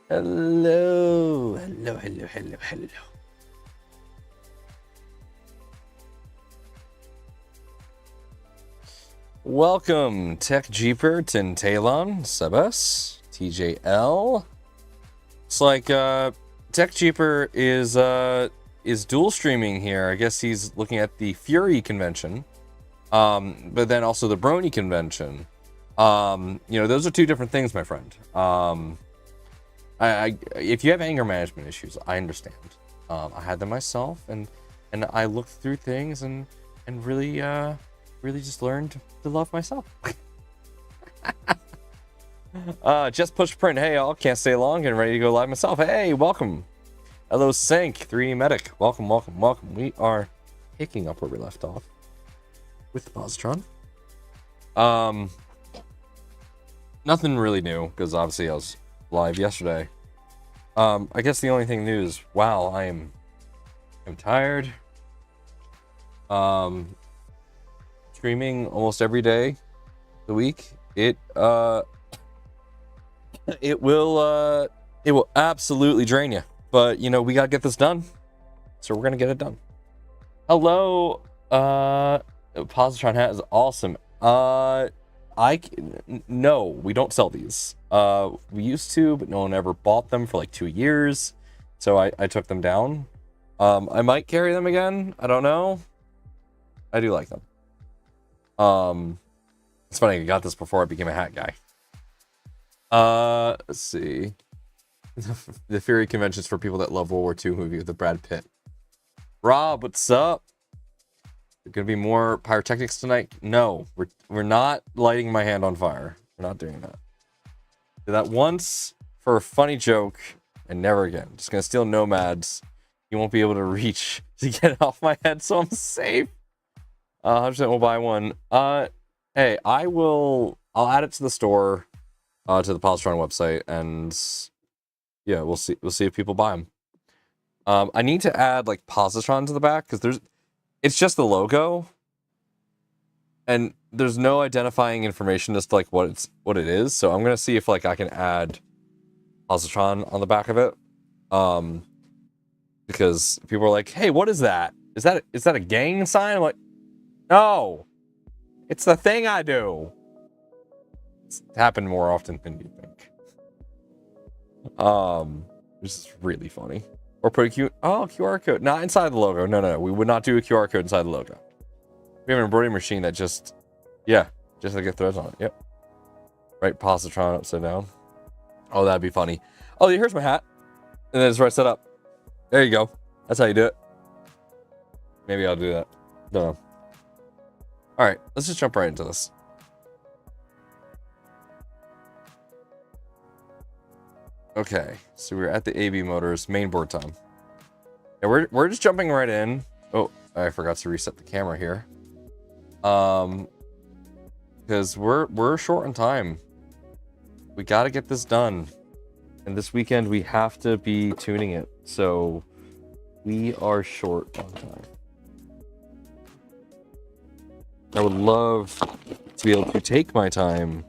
Hello, hello, hello, hello, hello. Welcome, Tech Jeeper, Tintalon, Sebas, TJL. It's like Tech Jeeper is dual streaming here. I guess he's looking at the Fury convention, but then also the Brony convention. Those are two different things, my friend. If you have anger management issues, I understand. I had them myself, and I looked through things and really just learned to love myself. Just push print. Hey, y'all, can't stay long and ready to go live myself. Hey, welcome. Hello, Sync 3 Medic. Welcome, welcome, welcome. We are picking up where we left off with the Positron. Nothing really new because obviously I was live yesterday. I guess the only thing new is, wow, I'm tired. Streaming almost every day of the week. It will absolutely drain you. But we gotta get this done. So we're gonna get it done. Hello, Positron hat is awesome. No, we don't sell these. We used to, but no one ever bought them for like 2 years. So I took them down. I might carry them again. I don't know. I do like them. It's funny, I got this before I became a hat guy. Let's see. The Fury convention's for people that love World War II movie with the Brad Pitt. Rob, what's up? There gonna be more pyrotechnics tonight? No, we're not lighting my hand on fire. We're not doing that. Did that once for a funny joke, and never again. Just gonna steal nomads. You won't be able to reach to get it off my head, so I'm safe. 100% will buy one. Hey, I'll add it to the store, to the Positron website, and yeah, we'll see if people buy them. I need to add like Positron to the back because it's just the logo, and there's no identifying information as to like what it is. So I'm gonna see if like I can add Positron on the back of it, because people are like, "Hey, what is that? Is that a gang sign?" I'm like, no, it's the thing I do. It's happened more often than you think. This is really funny. Or put a QR code. Not inside the logo. No. We would not do a QR code inside the logo. We have an embroidery machine that just like get threads on it. Yep. Right, Positron upside down. Oh, that'd be funny. Oh, here's my hat. And then it's right set up. There you go. That's how you do it. Maybe I'll do that. Don't know. Alright, let's just jump right into this. Okay, so we're at the AB Motors mainboard time. Yeah, we're just jumping right in. Oh, I forgot to reset the camera here. Because we're short on time. We gotta get this done. And this weekend we have to be tuning it. So we are short on time. I would love to be able to take my time,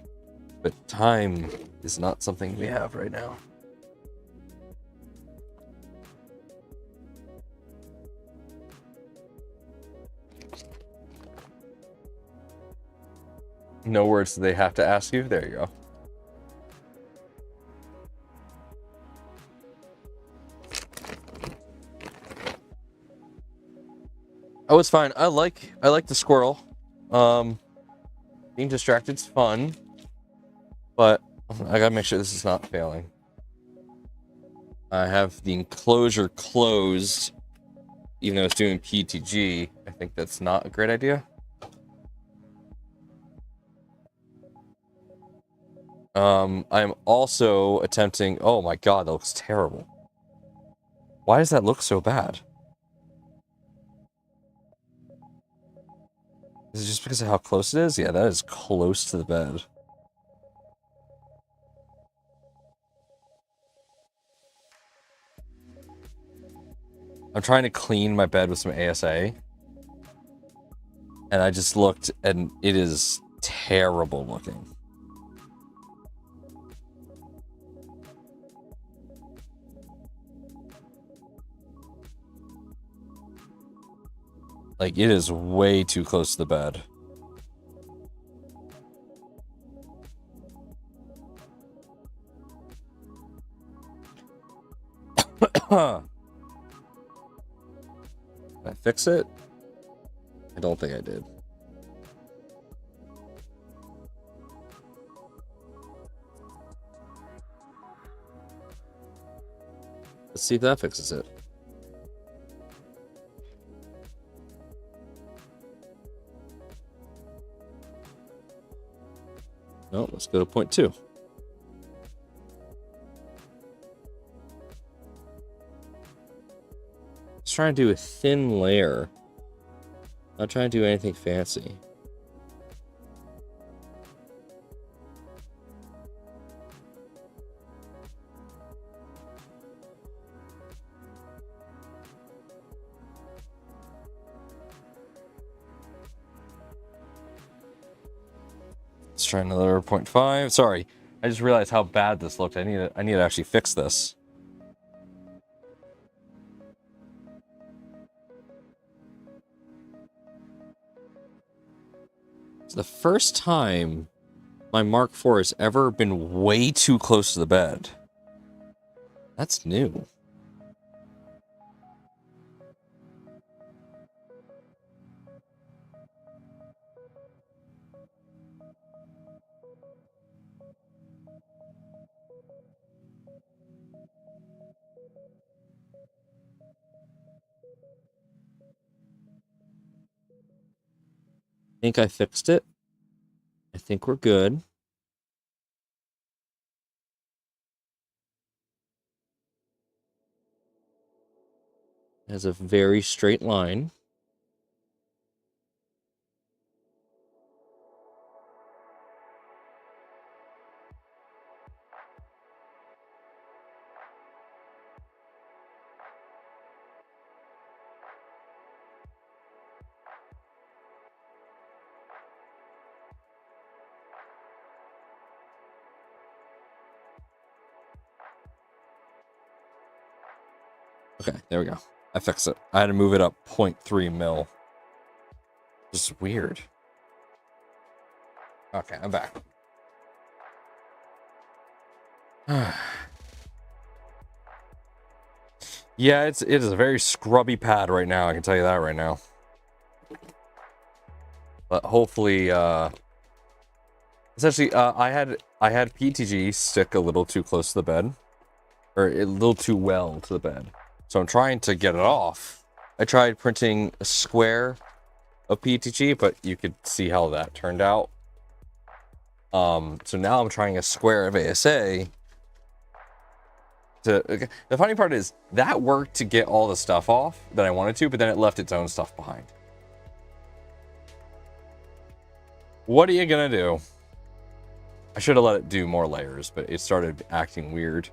but time is not something we have right now. No words do they have to ask you? There you go. Oh, it's fine. I like the squirrel. Being distracted's fun, but I gotta make sure this is not failing. I have the enclosure closed, even though it's doing PTG. I think that's not a great idea. I'm also attempting. Oh my god, that looks terrible. Why does that look so bad? Is it just because of how close it is? Yeah, that is close to the bed. I'm trying to clean my bed with some ASA. And I just looked, and it is terrible looking. Like, it is way too close to the bed. Did I fix it? I don't think I did. Let's see if that fixes it. No, let's go to 0.2. Let's try and do a thin layer. Not trying to do anything fancy. Let's try another 0.5. Sorry, I just realized how bad this looked. I need to actually fix this. It's the first time my Mark IV has ever been way too close to the bed. That's new. I think I fixed it. I think we're good. It has a very straight line. Okay, there we go. I fixed it. I had to move it up 0.3 mil. This is weird. Okay, I'm back. Yeah, it is a very scrubby pad right now. I can tell you that right now. But hopefully, essentially, I had PTG stick a little too close to the bed, or a little too well to the bed. So I'm trying to get it off. I tried printing a square of PTG, but you could see how that turned out. So now I'm trying a square of ASA. The funny part is that worked to get all the stuff off that I wanted to, but then it left its own stuff behind. What are you gonna do? I should have let it do more layers, but it started acting weird.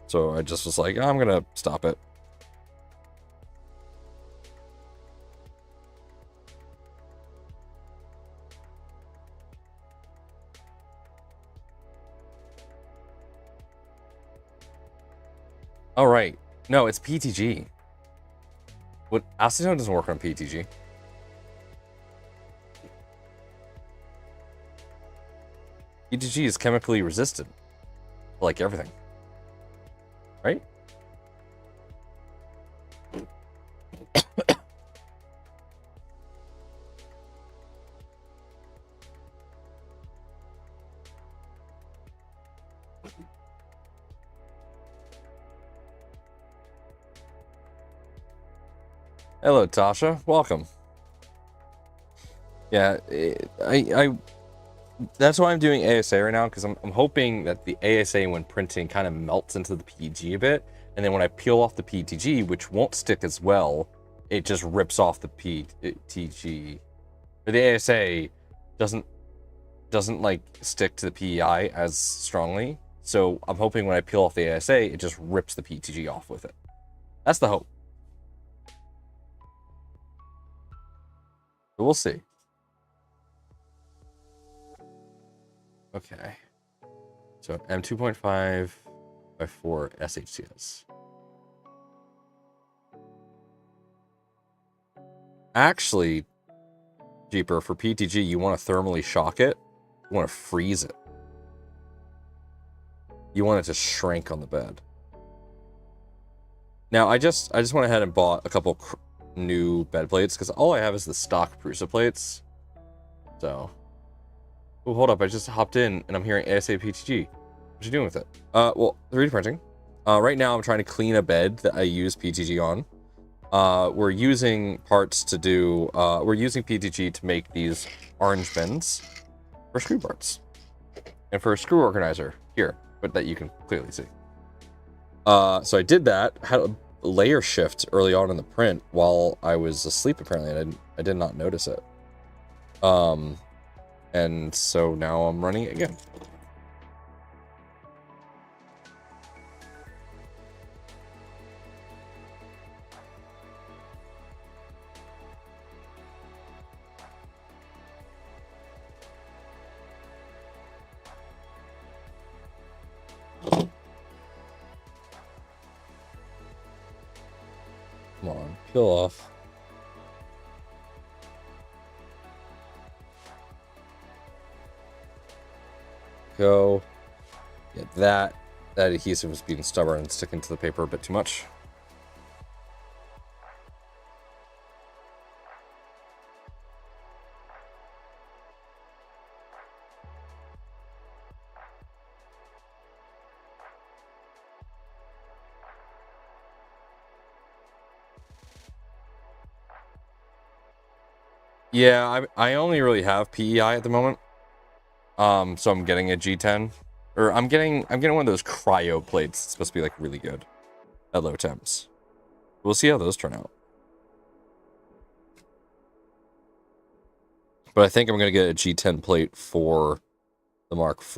So I just was like, I'm gonna stop it. All right. No, it's PTG. What? Acetone doesn't work on PTG. PTG is chemically resistant, like everything, right? Hello, Tasha. Welcome. Yeah, that's why I'm doing ASA right now, because I'm hoping that the ASA when printing kind of melts into the PTG a bit, and then when I peel off the PTG, which won't stick as well, it just rips off the PTG. But the ASA doesn't like stick to the PEI as strongly, so I'm hoping when I peel off the ASA, it just rips the PTG off with it. That's the hope. But we'll see. Okay. So M2.5 by 4 SHTS. Actually, Jeeper, for PTG, you want to thermally shock it. You want to freeze it. You want it to shrink on the bed. Now, I just went ahead and bought a couple new bed plates because all I have is the stock Prusa plates. So, oh, hold up! I just hopped in and I'm hearing ASA PTG. What you doing with it? Well, 3D printing. Right now I'm trying to clean a bed that I use PTG on. We're using parts to do. We're using PTG to make these orange bins for screw parts and for a screw organizer here, but that you can clearly see. So I did that. Had a layer shift early on in the print while I was asleep. Apparently, I did not notice it. And so now I'm running it again. Come on, peel off. Go. Yeah, that adhesive was being stubborn and sticking to the paper a bit too much. Yeah, I only really have PEI at the moment. So I'm getting a G10. Or I'm getting one of those cryo plates. It's supposed to be like really good at low temps. We'll see how those turn out. But I think I'm gonna get a G10 plate for the Mark IV.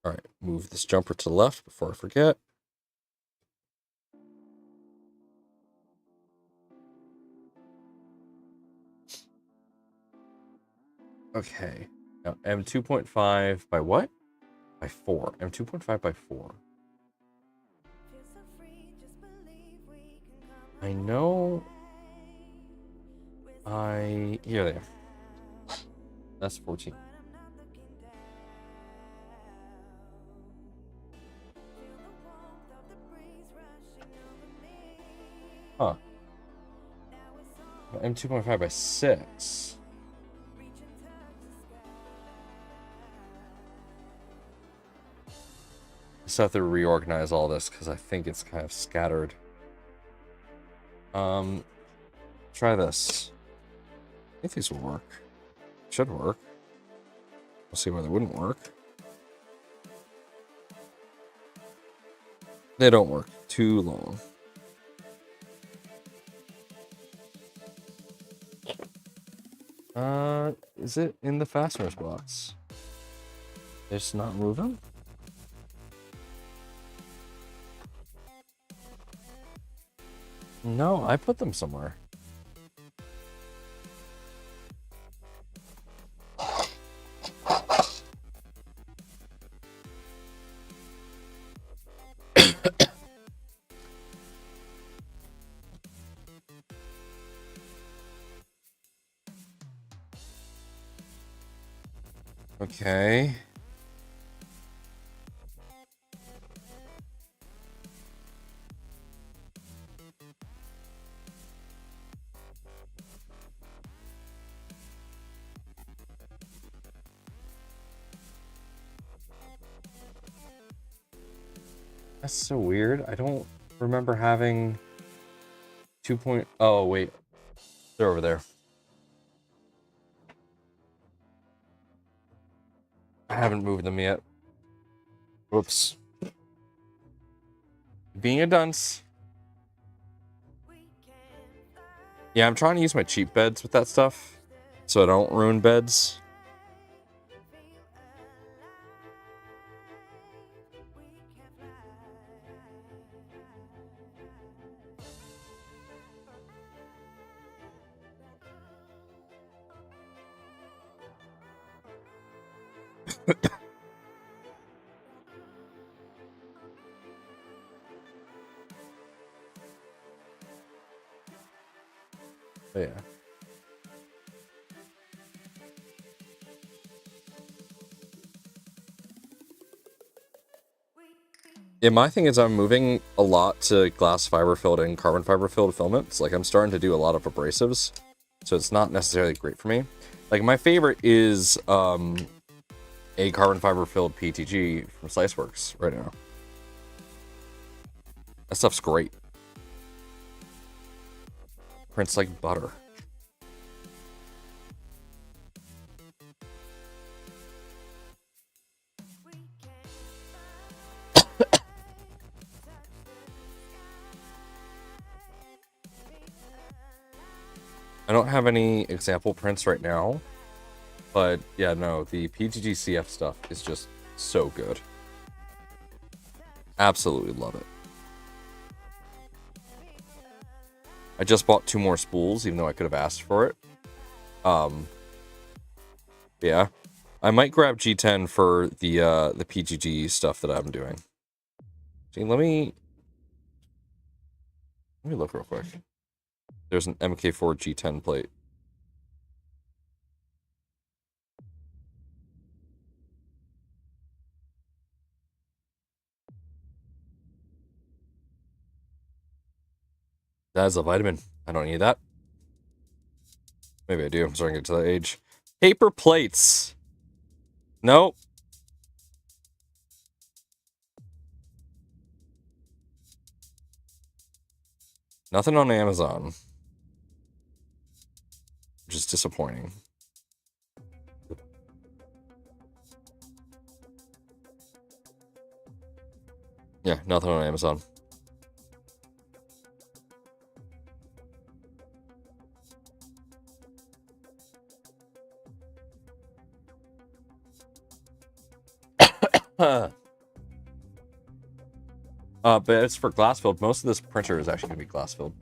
Alright, move this jumper to the left before I forget. Okay. Now M2.5 by what? By 4. M2.5 by 4. I know. Here they are. That's 14. Huh. M2.5 by 6. I just have to reorganize all this because I think it's kind of scattered. Try this. I think these will work. Should work. We'll see why they wouldn't work. They don't work. Too long. Is it in the fasteners box? It's not moving? No, I put them somewhere. Okay. That's so weird. I don't remember having 2. Oh, wait. They're over there. I haven't moved them yet. Whoops. Being a dunce. Yeah, I'm trying to use my cheap beds with that stuff so I don't ruin beds. Oh, yeah. Yeah, my thing is I'm moving a lot to glass fiber filled and carbon fiber filled filaments. Like, I'm starting to do a lot of abrasives, so it's not necessarily great for me. Like, my favorite is a carbon fiber filled PTG from Sliceworks right now. That stuff's great. Prints like butter. I don't have any example prints right now, but yeah, no, the PTG CF stuff is just so good. Absolutely love it. I just bought 2 more spools, even though I could have asked for it. Yeah, I might grab G10 for the PGG stuff that I'm doing. See, let me look real quick. There's an MK4 G10 plate. That is a vitamin. I don't need that. Maybe I do. I'm starting to get to that age. Paper plates. Nope. Nothing on Amazon. Which is disappointing. Yeah, nothing on Amazon. But it's for glass filled. Most of this printer is actually going to be glass filled.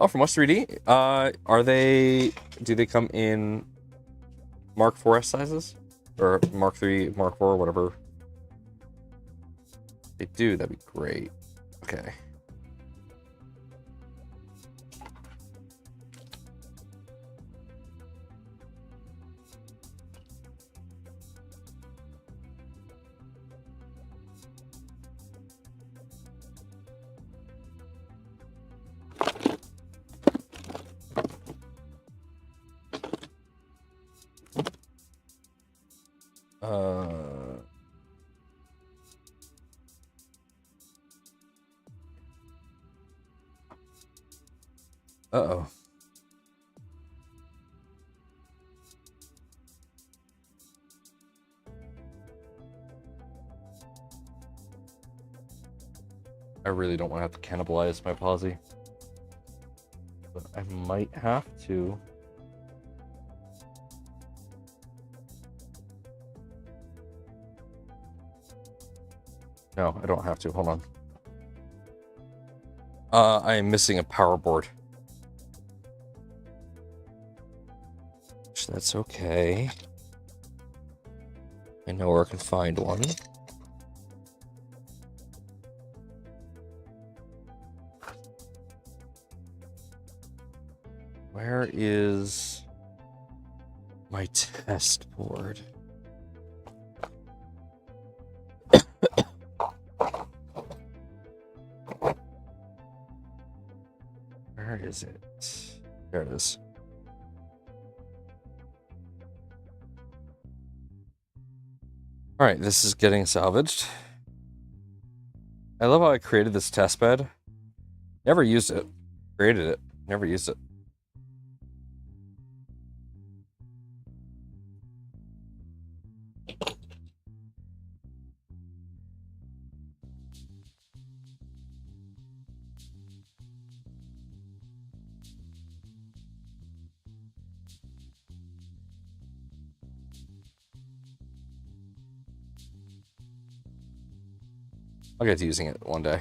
Oh, from What's 3D? Are they... Do they come in Mark 4S sizes? Or Mark 3, Mark 4, whatever? They do, that'd be great. Okay. Uh-oh. I really don't want to have to cannibalize my posi. But I might have to. No, I don't have to. Hold on. I am missing a power board. Which that's okay. I know where I can find one. Where is my test board? Where is it? There it is. All right, this is getting salvaged. I love how I created this test bed. Never used it. Created it. Never used it. I'll get to using it one day.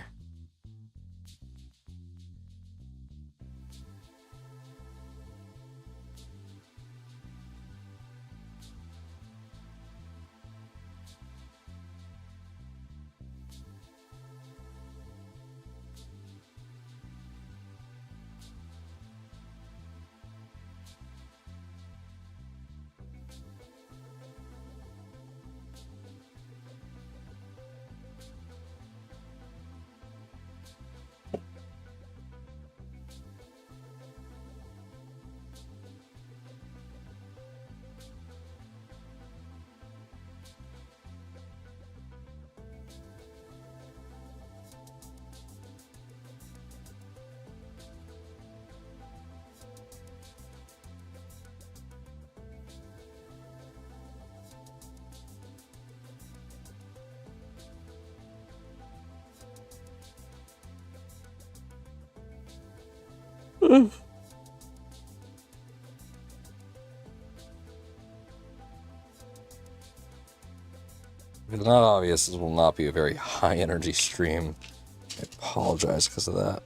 If it's not obvious, this will not be a very high energy stream. I apologize because of that.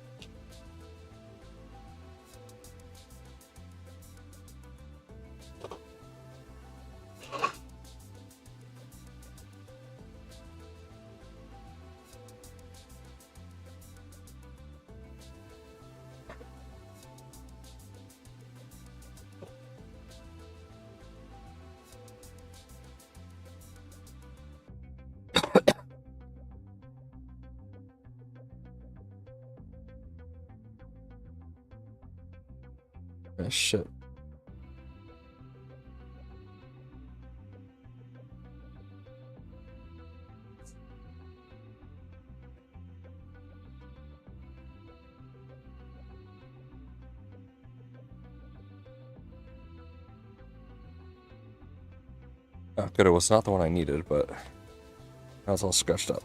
Oh, shit. Oh, good. It was not the one I needed, but now it's all scratched up.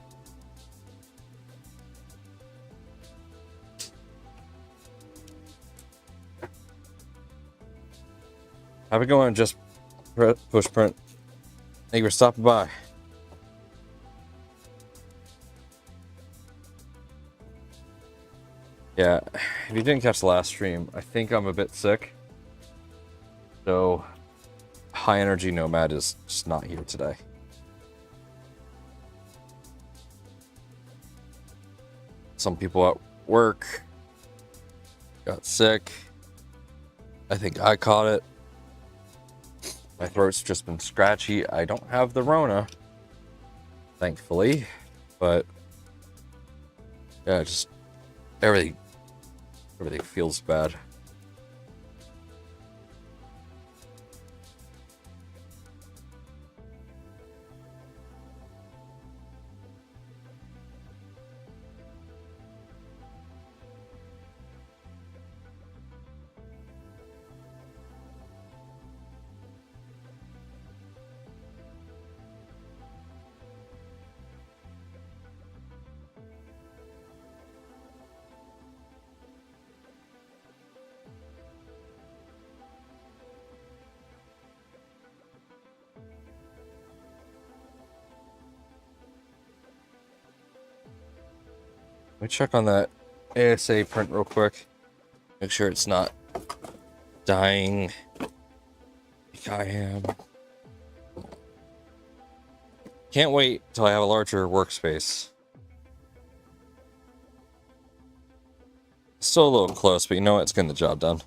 Have it going, just push print. Thank you for stopping by. Yeah, if you didn't catch the last stream, I think I'm a bit sick. So, High Energy Nomad is just not here today. Some people at work got sick. I think I caught it. My throat's just been scratchy. I don't have the Rona, thankfully, but yeah, just everything feels bad. Let me check on that ASA print real quick. Make sure it's not dying like I am. Can't wait till I have a larger workspace. Still a little close, but you know what? It's getting the job done.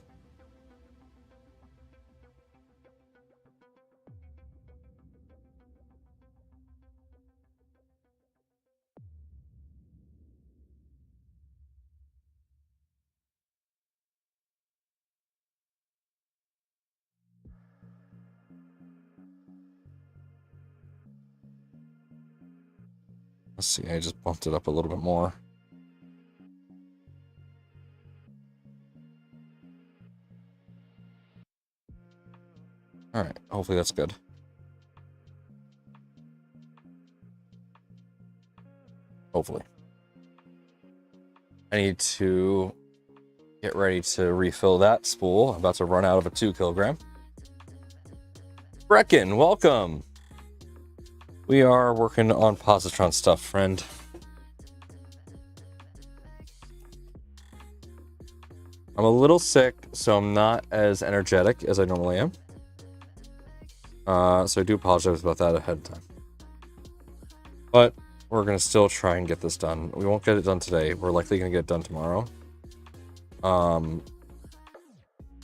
Let's see, I just bumped it up a little bit more. Alright, hopefully that's good. Hopefully. I need to get ready to refill that spool. I'm about to run out of a 2 kilogram. Brecken, welcome! We are working on Positron stuff, friend. I'm a little sick, so I'm not as energetic as I normally am. So I do apologize about that ahead of time. But we're going to still try and get this done. We won't get it done today. We're likely going to get it done tomorrow. I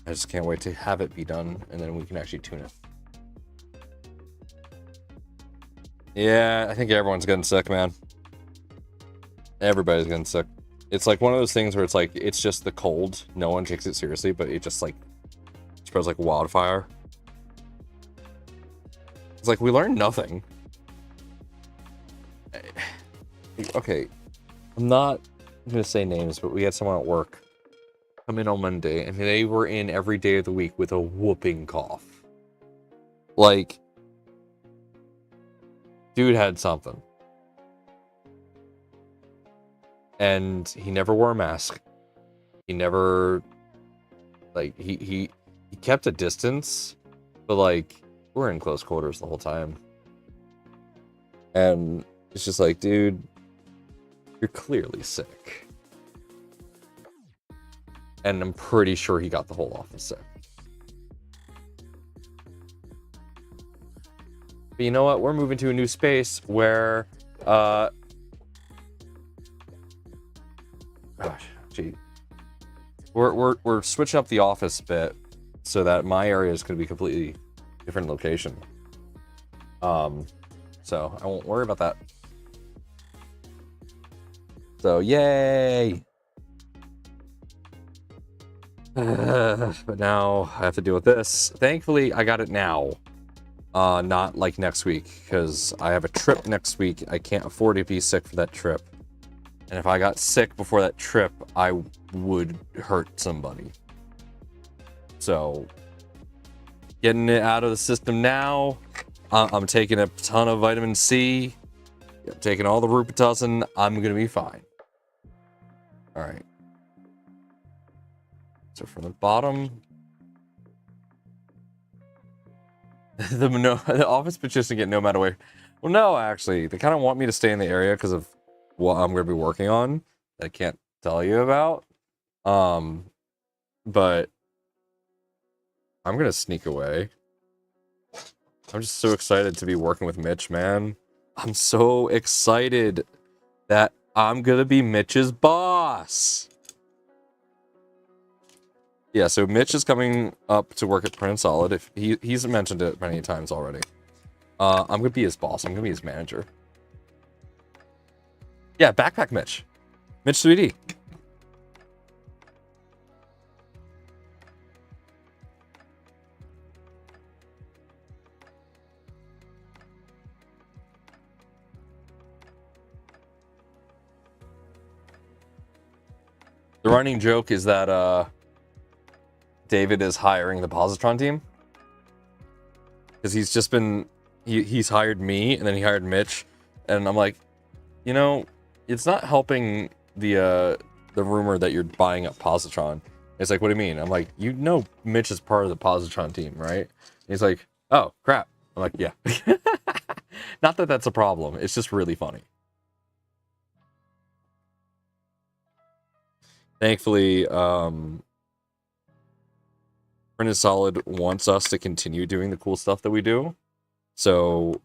just can't wait to have it be done, and then we can actually tune it. Yeah, I think everyone's getting sick, man. Everybody's getting sick. It's like one of those things where it's like, it's just the cold. No one takes it seriously, but it just like spreads like wildfire. It's like, we learned nothing. Okay, I'm not going to say names, but we had someone at work come in on Monday, and they were in every day of the week with a whooping cough. Like, dude had something. And he never wore a mask. He never Like he kept a distance, but like we're in close quarters the whole time. And it's just like, dude, you're clearly sick. And I'm pretty sure he got the whole office sick. But you know what? We're moving to a new space where gosh, gee. We're switching up the office a bit so that my area is going to be completely different location. So I won't worry about that. So yay! But now I have to deal with this. Thankfully, I got it now. Not like next week, because I have a trip next week. I can't afford to be sick for that trip. And if I got sick before that trip, I would hurt somebody. So, getting it out of the system now. I'm taking a ton of vitamin C. I'm taking all the Robitussin. I'm going to be fine. All right. So from the bottom, the office petition get no matter where. Well, no, actually, they kind of want me to stay in the area because of what I'm going to be working on that I can't tell you about. But I'm going to sneak away. I'm just so excited to be working with Mitch, man. I'm so excited that I'm going to be Mitch's boss. Yeah, so Mitch is coming up to work at Print Solid. If he's mentioned it many times already. I'm gonna be his boss. I'm gonna be his manager. Yeah, backpack Mitch. Mitch 3D. The running joke is that David is hiring the Positron team. Because he's just been he's hired me and then he hired Mitch. And I'm like, you know, it's not helping the rumor that you're buying up Positron. It's like, what do you mean? I'm like, you know Mitch is part of the Positron team, right? And he's like, oh, crap. I'm like, yeah. Not that that's a problem. It's just really funny. Thankfully, Printed Solid wants us to continue doing the cool stuff that we do. So,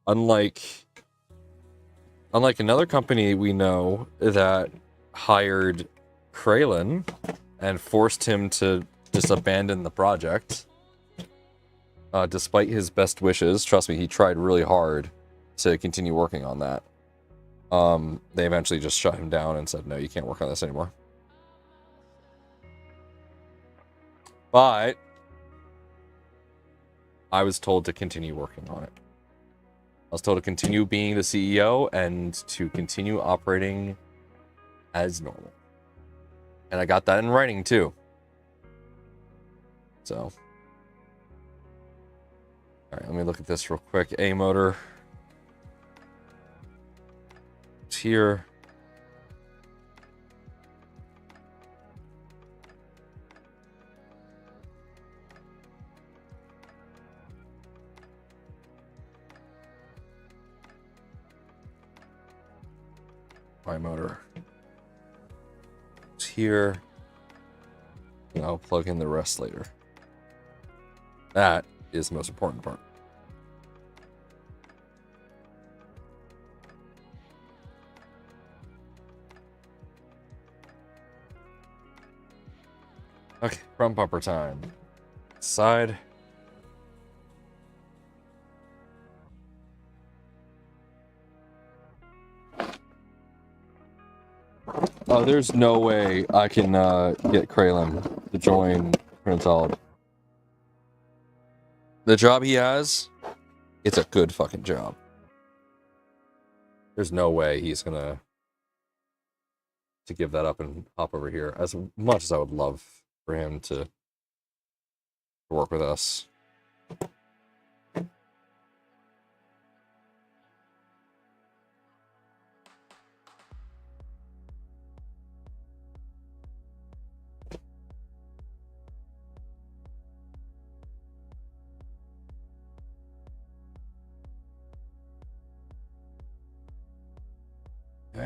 unlike another company we know that hired Kralin and forced him to just abandon the project, despite his best wishes. Trust me, he tried really hard to continue working on that. They eventually just shut him down and said, no, you can't work on this anymore. But I was told to continue working on it. I was told to continue being the CEO and to continue operating as normal. And I got that in writing too. So, all right, let me look at this real quick. A motor. It's here. My motor. It's here. And I'll plug in the rest later. That is the most important part. Okay, front bumper time. Side. Oh, there's no way I can get Kralin to join Prince Solid. The job he has, it's a good fucking job. There's no way he's gonna to give that up and hop over here. As much as I would love for him to work with us.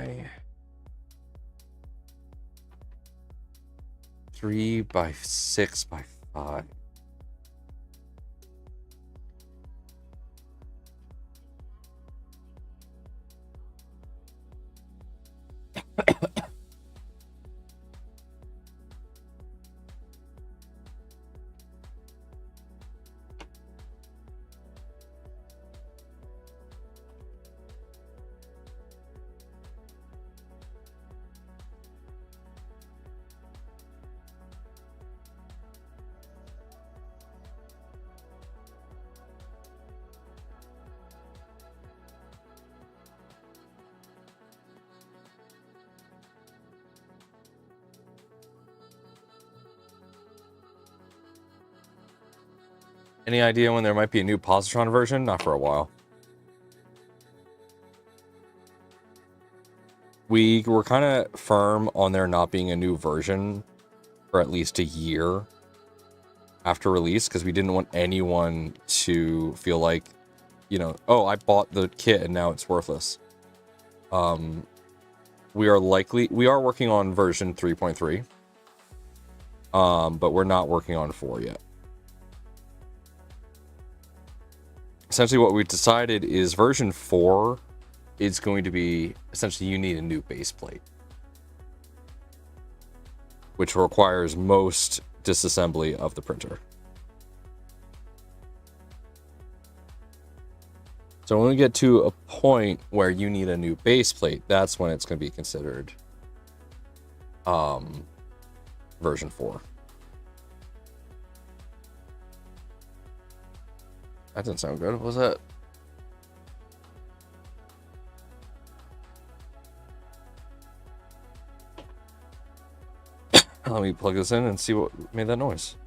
by 3 by 6 by 5. Any idea when there might be a new Positron version? Not for a while. We were kind of firm on there not being a new version for at least a year after release, because we didn't want anyone to feel like, you know, oh, I bought the kit and now it's worthless. We are working on version 3.3, but we're not working on 4 yet. Essentially what we decided is version 4 is going to be, essentially you need a new base plate, which requires most disassembly of the printer. So when we get to a point where you need a new base plate, that's when it's going to be considered version 4. That didn't sound good. What was that? Let me plug this in and see what made that noise.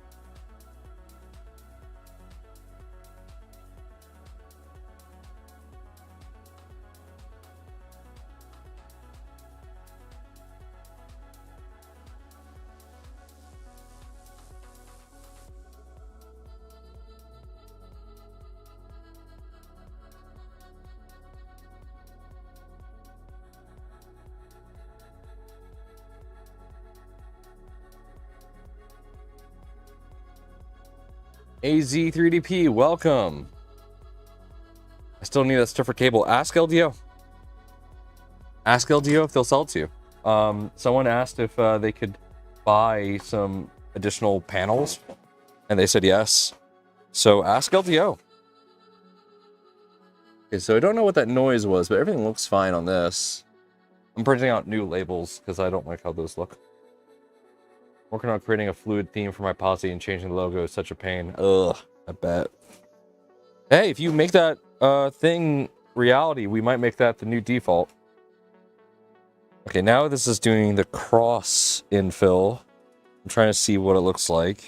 AZ3DP, welcome. I still need that stiffer cable. Ask LDO. Ask LDO if they'll sell it to you. Someone asked if they could buy some additional panels, and they said yes. So ask LDO. Okay, so I don't know what that noise was, but everything looks fine on this. I'm printing out new labels because I don't like how those look. Working on creating a fluid theme for my posse, and changing the logo is such a pain. Ugh, I bet. Hey, if you make that thing reality, we might make that the new default. Okay, now this is doing the cross infill. I'm trying to see what it looks like.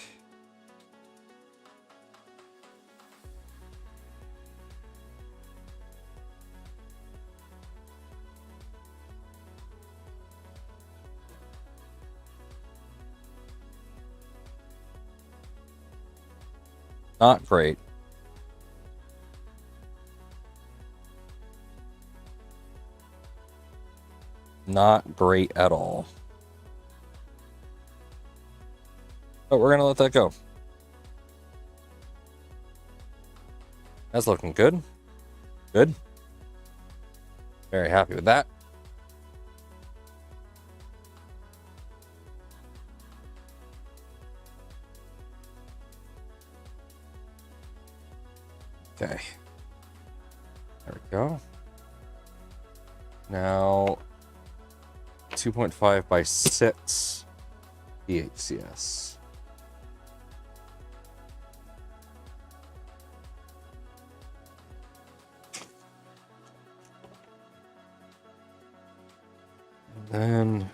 Not great. Not great at all. But we're gonna let that go. That's looking good. Good. Very happy with that. Okay. There we go. Now 2.5 by 6 EHCS. And then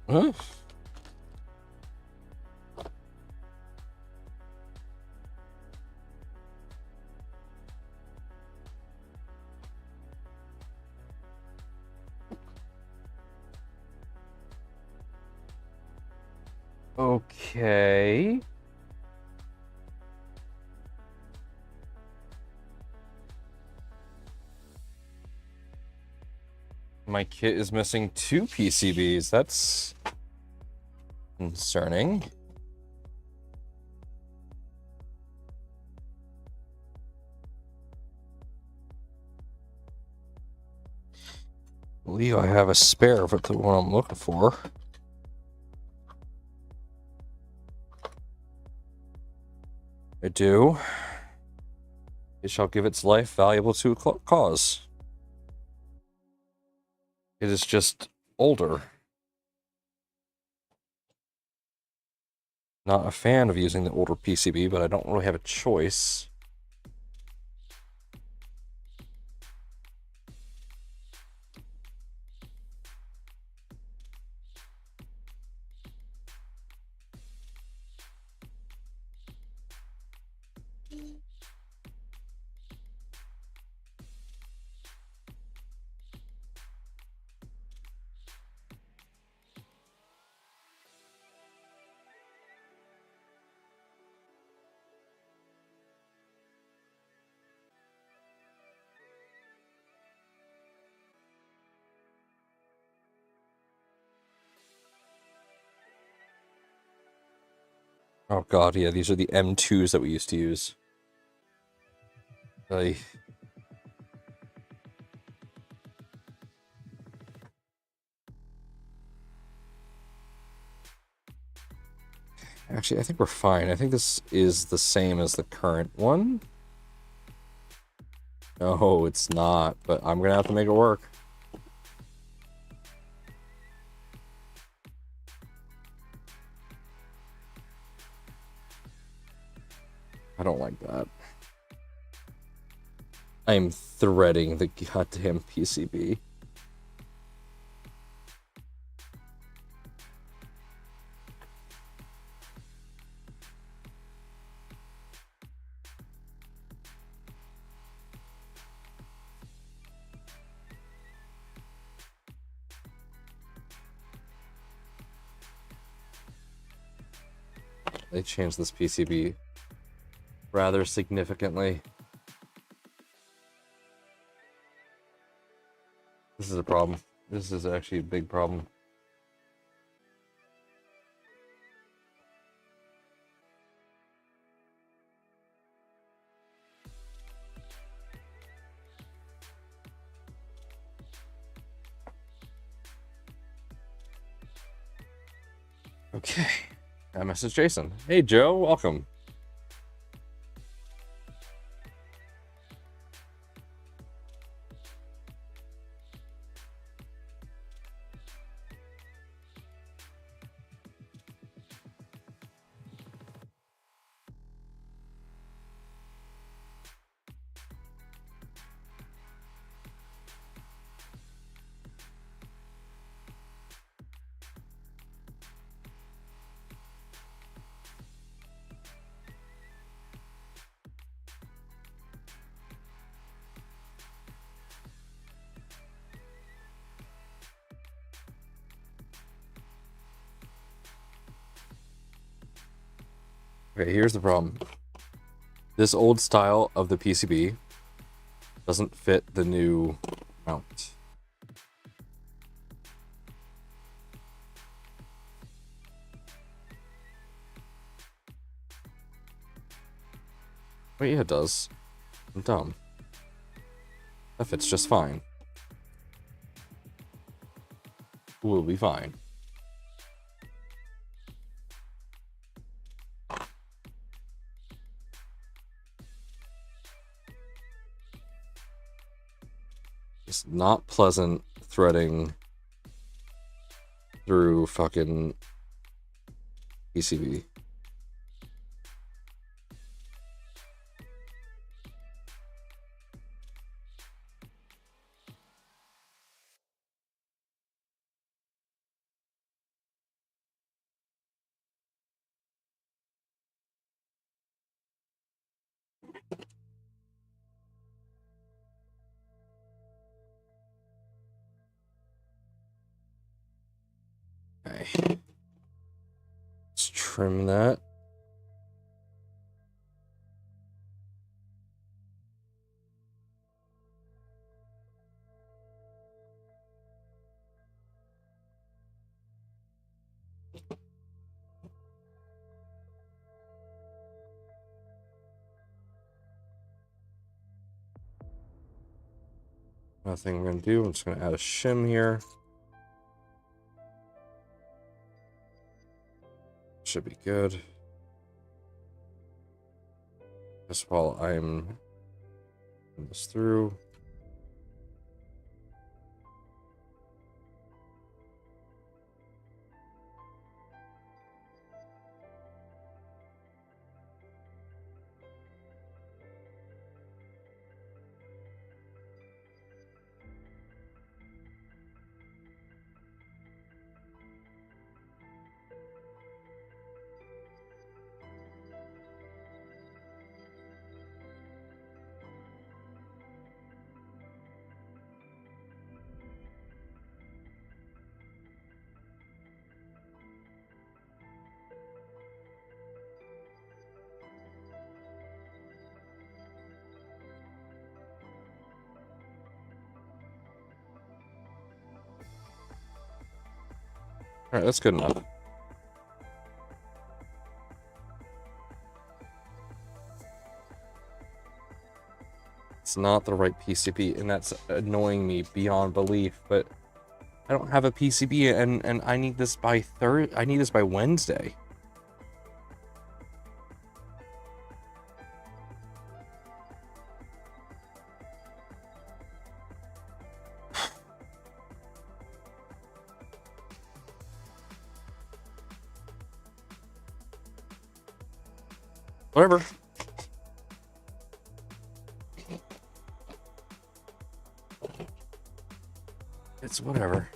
huh? Okay. My kit is missing 2 PCBs. That's concerning. I believe I have a spare, but the one I'm looking for. I do. It shall give its life valuable to a cause. It is just older. Not a fan of using the older PCB, but I don't really have a choice. Oh god, yeah, these are the M2s that we used to use. Actually, I think we're fine. I think this is the same as the current one. No, it's not, but I'm gonna have to make it work. I don't like that. I'm threading the goddamn PCB. They changed this PCB rather significantly. This is a problem. This is actually a big problem. Okay. I messaged Jason. Hey, Joe, welcome. Okay, here's the problem. This old style of the PCB doesn't fit the new mount. Wait, yeah, it does. I'm dumb. That fits just fine. We'll be fine. It's not pleasant threading through fucking PCB. Okay. Let's trim that. Nothing we're going to do. I'm just going to add a shim here. Should be good. Just while I'm putting this through. All right, that's good enough. It's not the right PCB, and that's annoying me beyond belief, but I don't have a PCB, and I need this by I need this by Wednesday. Whatever. It's whatever.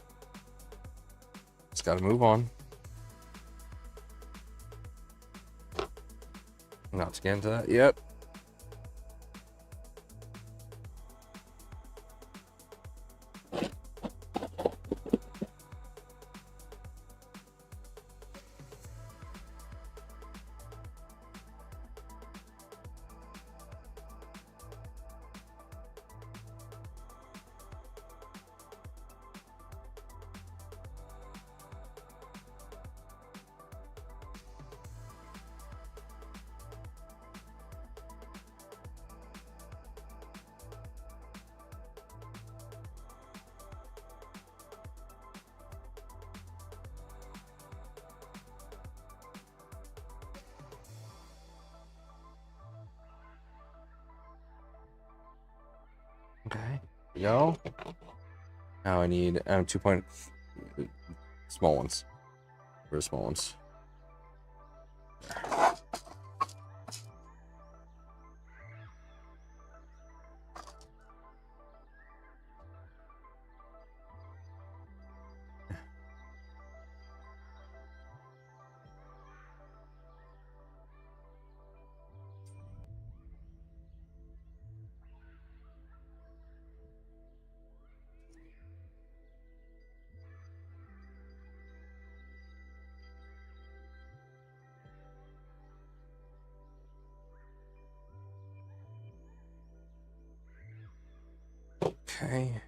Just gotta move on. Not to get into that yet. Okay, go. Now I need 2 point small ones. Very small ones. Okay.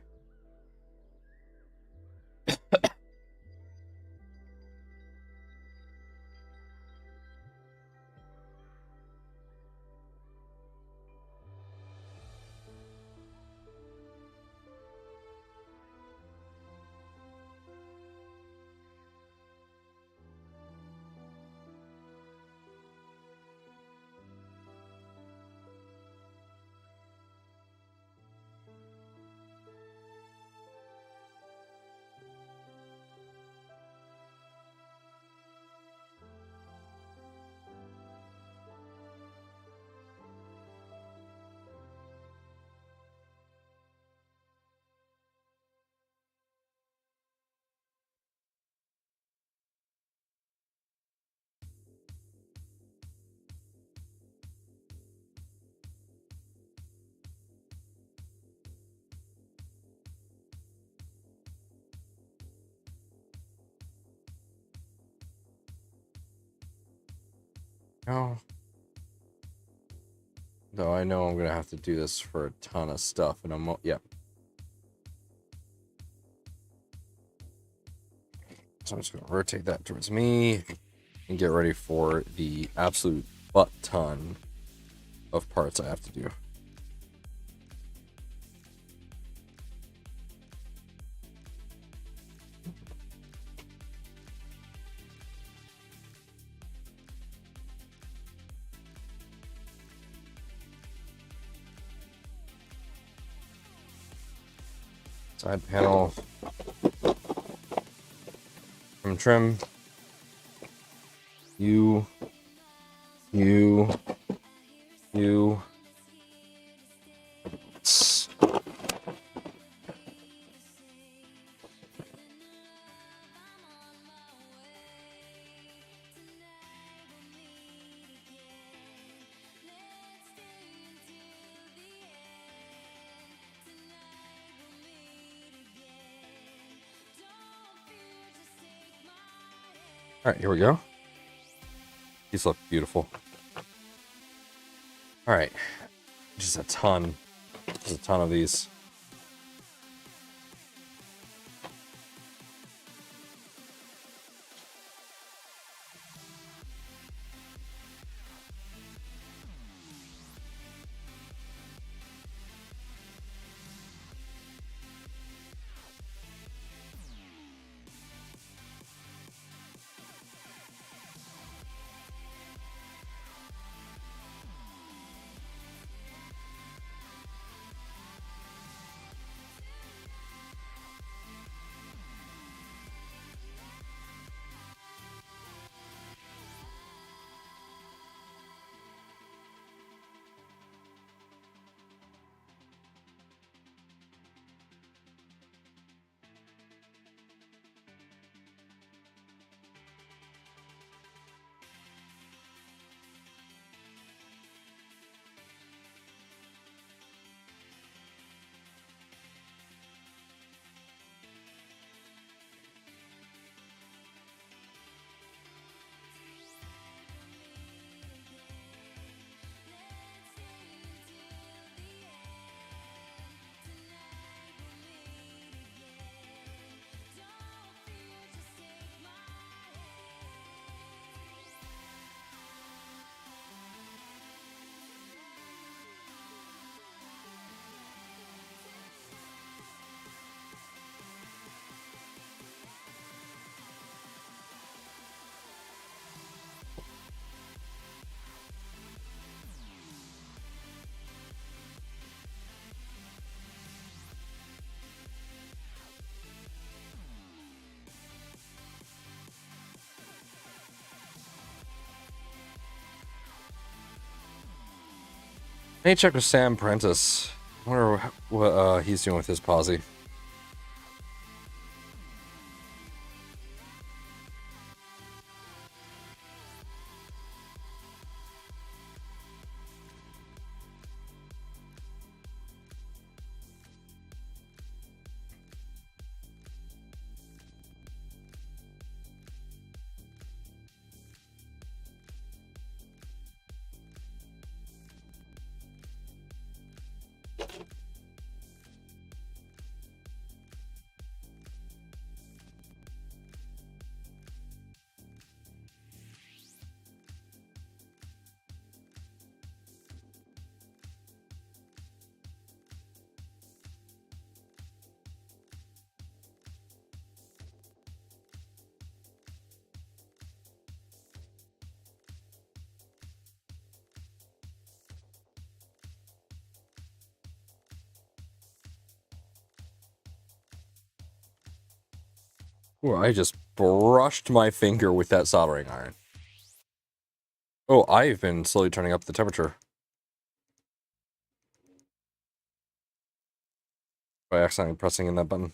No. Though I know I'm gonna have to do this for a ton of stuff, and yeah. So I'm just gonna rotate that towards me and get ready for the absolute butt ton of parts I have to do. Side panel from trim. You. All right, here we go. These look beautiful. All right, just a ton of these. Hey, check with Sam Prentice. I wonder what he's doing with his posse. Ooh, I just brushed my finger with that soldering iron. Oh, I've been slowly turning up the temperature by accidentally pressing in that button.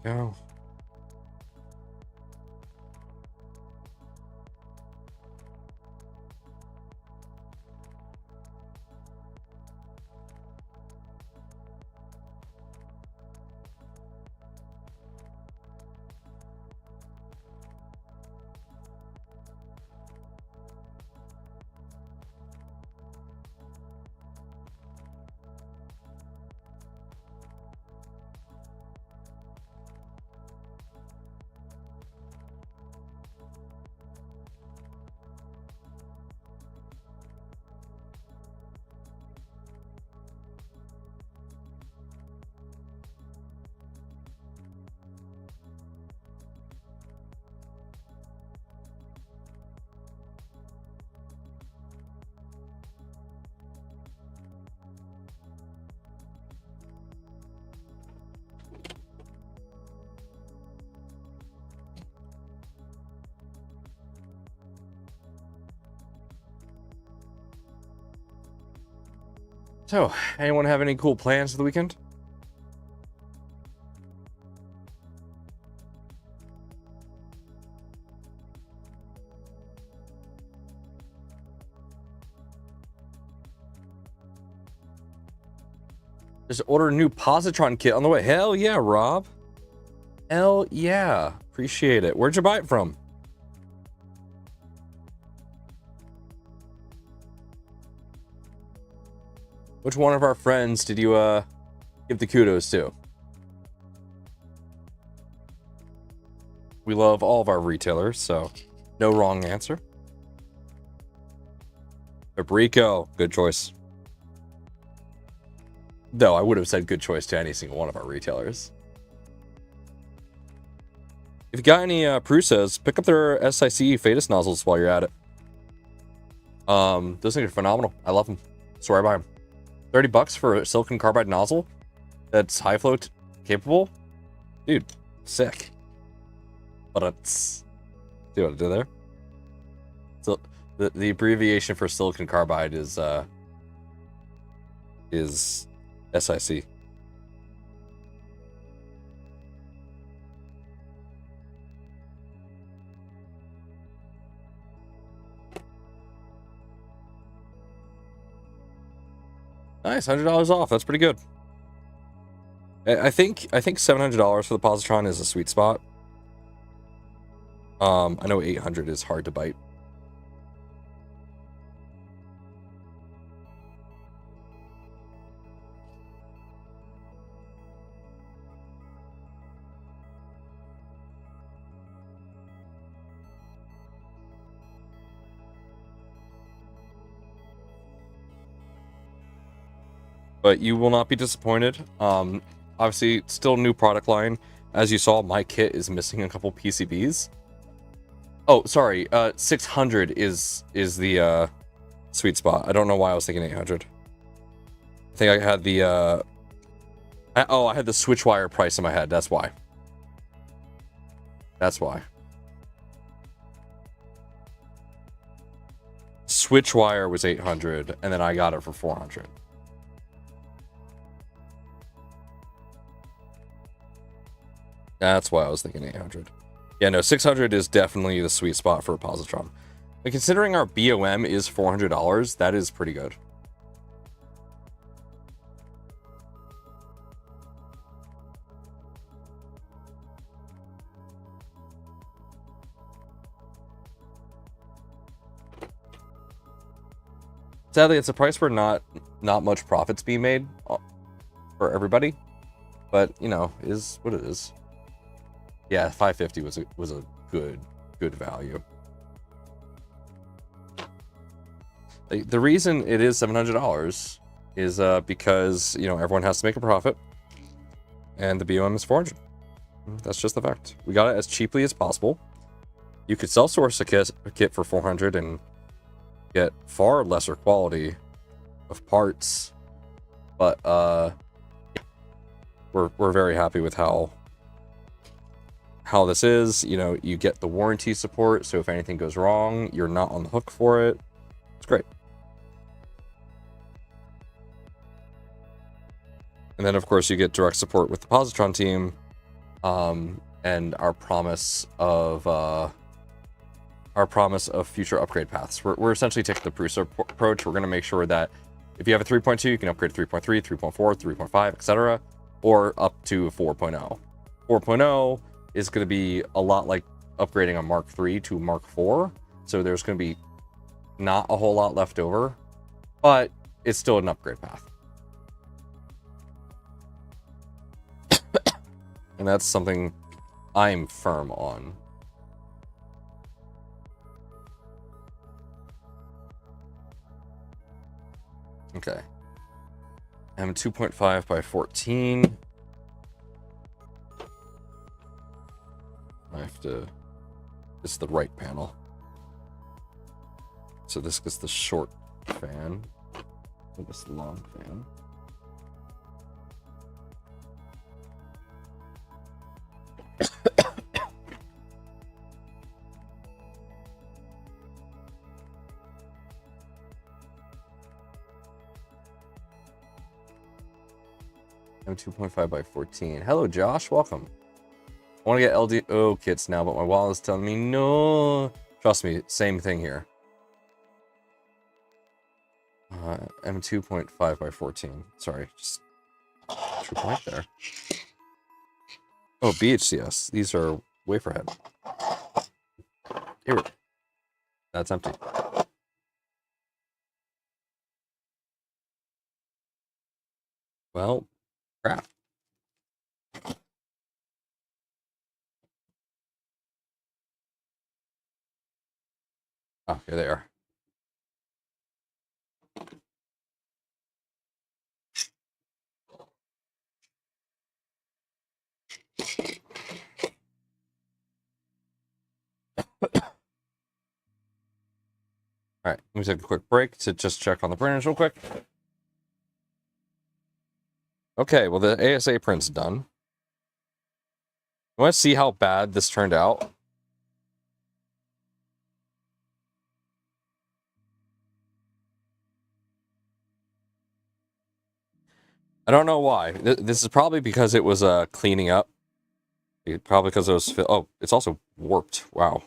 go. So, anyone have any cool plans for the weekend? Just order a new Positron kit on the way. Hell yeah, Rob. Hell yeah. Appreciate it. Where'd you buy it from? Which one of our friends did you give the kudos to? We love all of our retailers, so no wrong answer. Fabrico, good choice. Though I would have said good choice to any single one of our retailers. If you got any Prusas, pick up their SIC Fadus nozzles while you're at it. Those things are phenomenal. I love them. Swear by them. $30 for a silicon carbide nozzle that's high flow capable. Dude, sick. But it's... See what I did there? So the abbreviation for silicon carbide is SIC. Nice, $100 off. That's pretty good. I think $700 for the Positron is a sweet spot. I know 800 is hard to bite. But you will not be disappointed. Obviously, still new product line. As you saw, my kit is missing a couple PCBs. Oh, sorry. 600 is the sweet spot. I don't know why I was thinking 800. I think I had the I had the switch wire price in my head. That's why. That's why. Switch wire was 800, and then I got it for 400. That's why I was thinking 800. Yeah, no, 600 is definitely the sweet spot for a Positron. But considering our BOM is $400, that is pretty good. Sadly, it's a price where not much profits being made for everybody. But, you know, is what it is. Yeah, 550 was a good value. The reason it is $700 is because, you know, everyone has to make a profit, and the BOM is 400. That's just the fact. We got it as cheaply as possible. You could self-source a kit for 400 and get far lesser quality of parts, but we're very happy with how this is. You know, you get the warranty support, so if anything goes wrong, you're not on the hook for it. It's great. And then, of course, you get direct support with the Positron team and our promise of future upgrade paths. We're essentially taking the Prusa approach. We're going to make sure that if you have a 3.2, you can upgrade to 3.3, 3.4, 3.5, etc., or up to 4.0. 4.0 is going to be a lot like upgrading a Mark III to Mark IV, so there's going to be not a whole lot left over, but it's still an upgrade path. And that's something I'm firm on. Okay. I'm 2.5 by 14. I have to... It's the right panel. So this gets the short fan. And this long fan. I'm 2.5 by 14. Hello, Josh. Welcome. I want to get LDO kits now, but my wallet is telling me no. Trust me, same thing here. I'm 2.5 by 14. Sorry, just true point there. Oh, BHCS. These are wafer head. Here. That's empty. Well, crap. Oh, here they are. All right, let me take a quick break to just check on the printers real quick. Okay, well, the ASA print's done. You want to see how bad this turned out? I don't know why. This is probably because it was cleaning up. Probably because it was... Oh, it's also warped. Wow.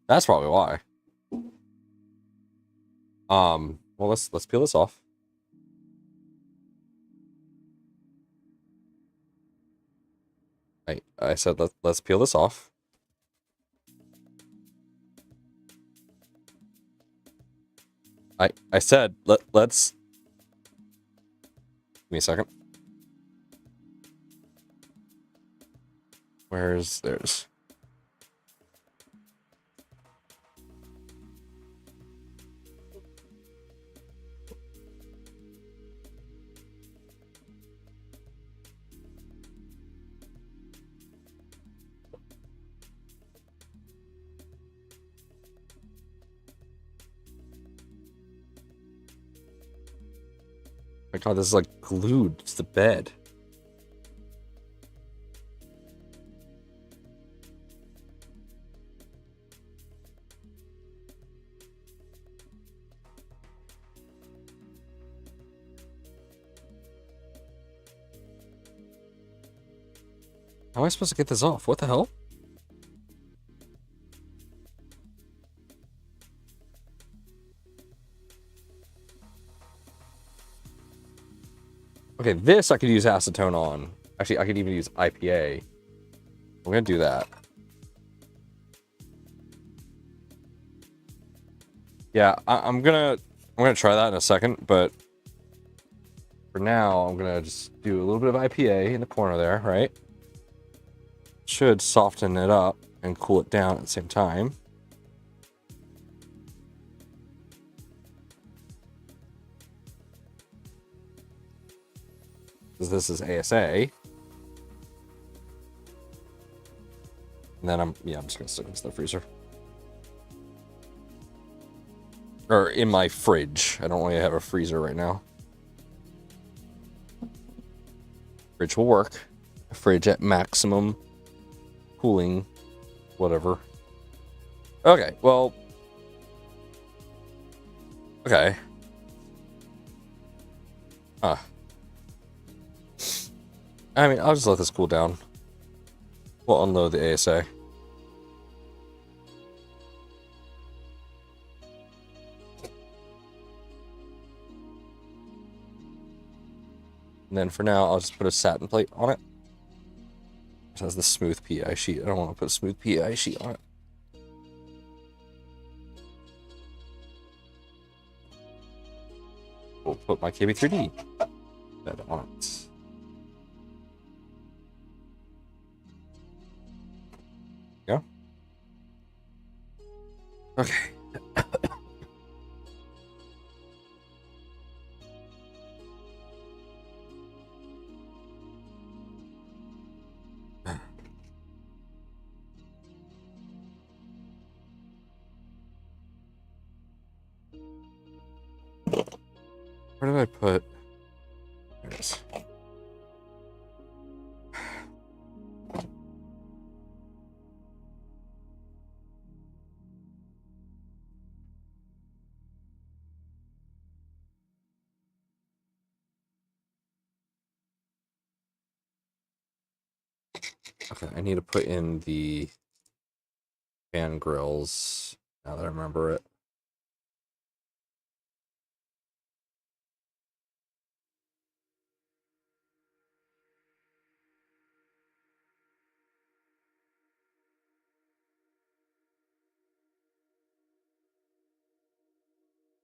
That's probably why. Well, let's peel this off. I said let's peel this off. I said let's give me a second. Where's theirs? My God, this is like glued to the bed. How am I supposed to get this off? What the hell? Okay, this I could use acetone on. Actually, I could even use IPA. I'm gonna do that. Yeah, I'm gonna try that in a second, but for now, I'm gonna just do a little bit of IPA in the corner there, right? Should soften it up and cool it down at the same time. Because this is ASA. And then I'm just gonna stick this in the freezer. Or in my fridge. I don't really have a freezer right now. Fridge will work. Fridge at maximum cooling, whatever. Okay, well. Okay. I mean, I'll just let this cool down. We'll unload the ASA. And then for now, I'll just put a satin plate on it. It has the smooth PI sheet. I don't want to put a smooth PI sheet on it. We'll put my KB3D bed on it. Yeah. Okay. Where did I put? There it is. Okay, I need to put in the fan grills now that I remember it.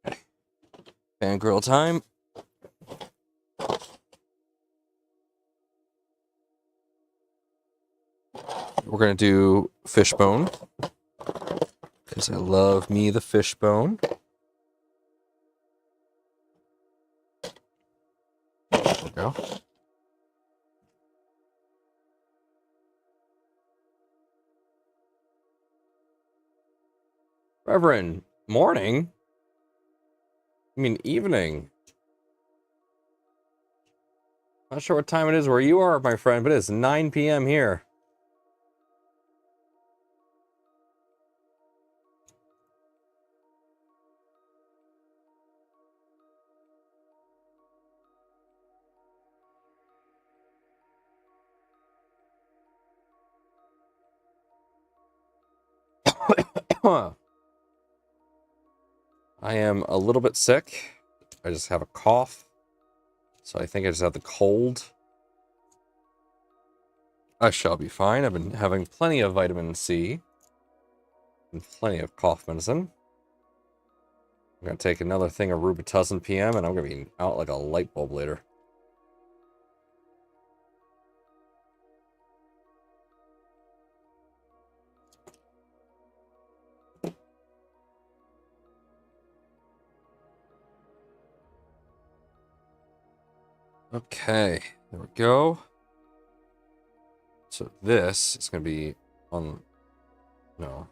Okay. Fan grill time. We're gonna do fishbone because I love me the fishbone. There we go. Reverend, morning? I mean evening. Not sure what time it is where you are, my friend, but it's 9 p.m. here. I am a little bit sick. I just have a cough. So I think I just have the cold. I shall be fine. I've been having plenty of vitamin C. And plenty of cough medicine. I'm going to take another thing of Robitussin PM and I'm going to be out like a light bulb later. Okay, there we go. So this is going to be on... No.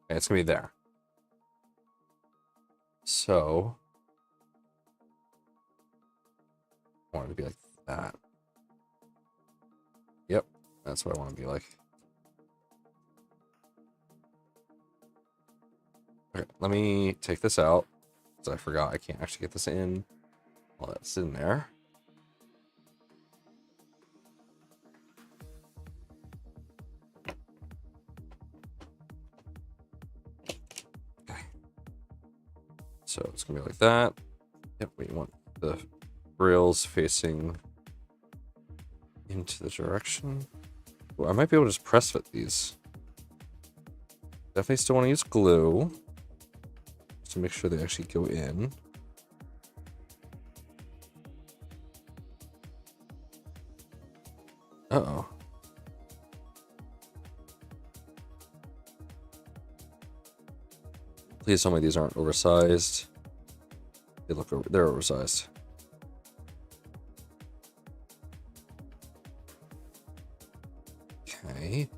Okay, it's going to be there. So... I want it to be like that. Yep, that's what I want to be like. Okay, let me take this out. Because I forgot I can't actually get this in while that's in there. Okay. So it's going to be like that. Yep, we want the rails facing into the direction. Well, I might be able to just press fit these. Definitely still want to use glue. Just to make sure they actually go in. Uh-oh. Please tell me these aren't oversized. They're oversized. Okay.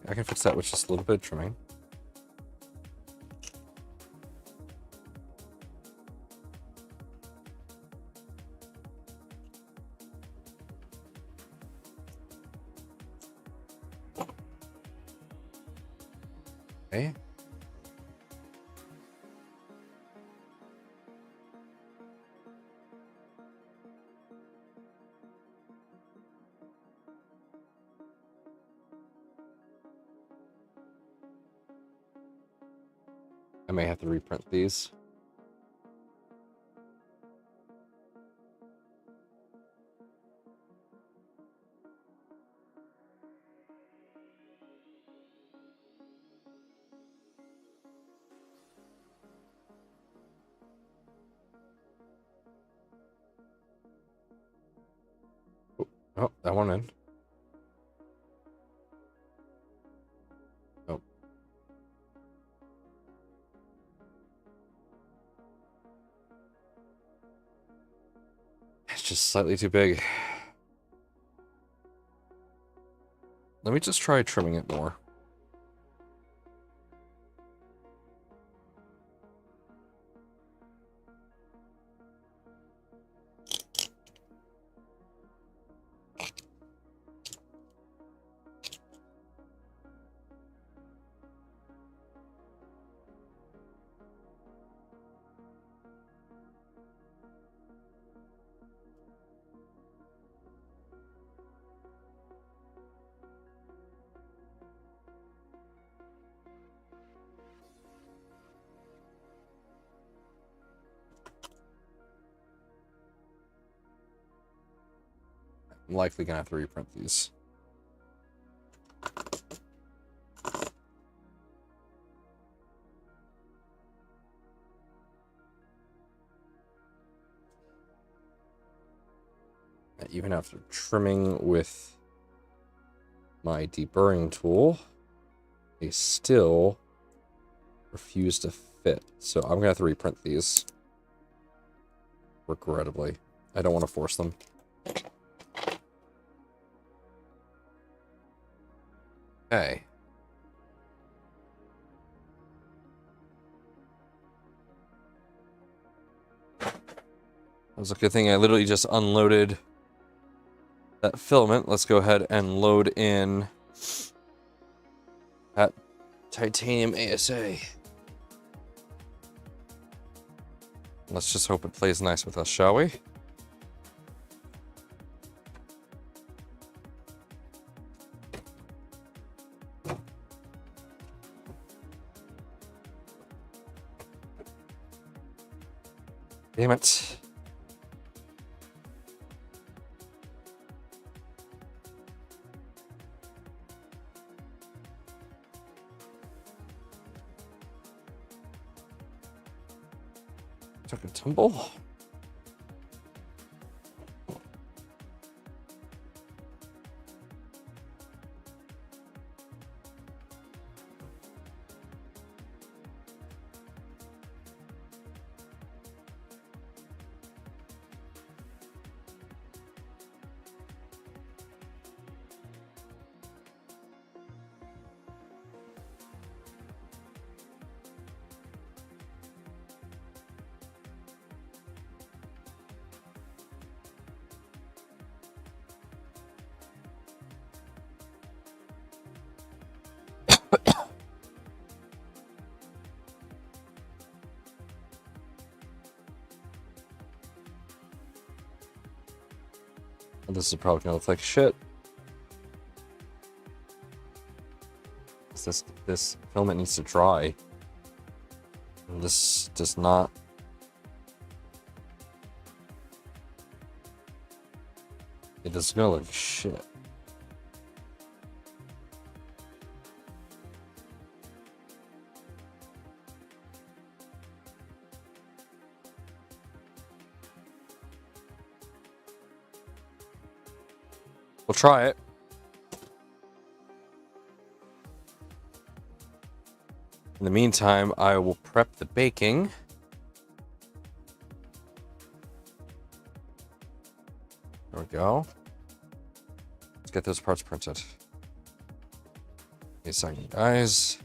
I can fix that with just a little bit of trimming. Okay. I may have to reprint these. Oh, that one in. Oh. It's just slightly too big. Let me just try trimming it more. I'm likely gonna have to reprint these. Even after trimming with my deburring tool, they still refuse to fit. So I'm gonna have to reprint these. Regrettably. I don't want to force them. Okay. That was a good thing I literally just unloaded that filament. Let's go ahead and load in that titanium ASA. Let's just hope it plays nice with us, shall we? Damn it. Took a tumble. This is probably gonna look like shit. This filament needs to dry. And this does not. It is gonna look shit. We'll try it. In the meantime, I will prep the baking. There we go. Let's get those parts printed. Wait a second, guys.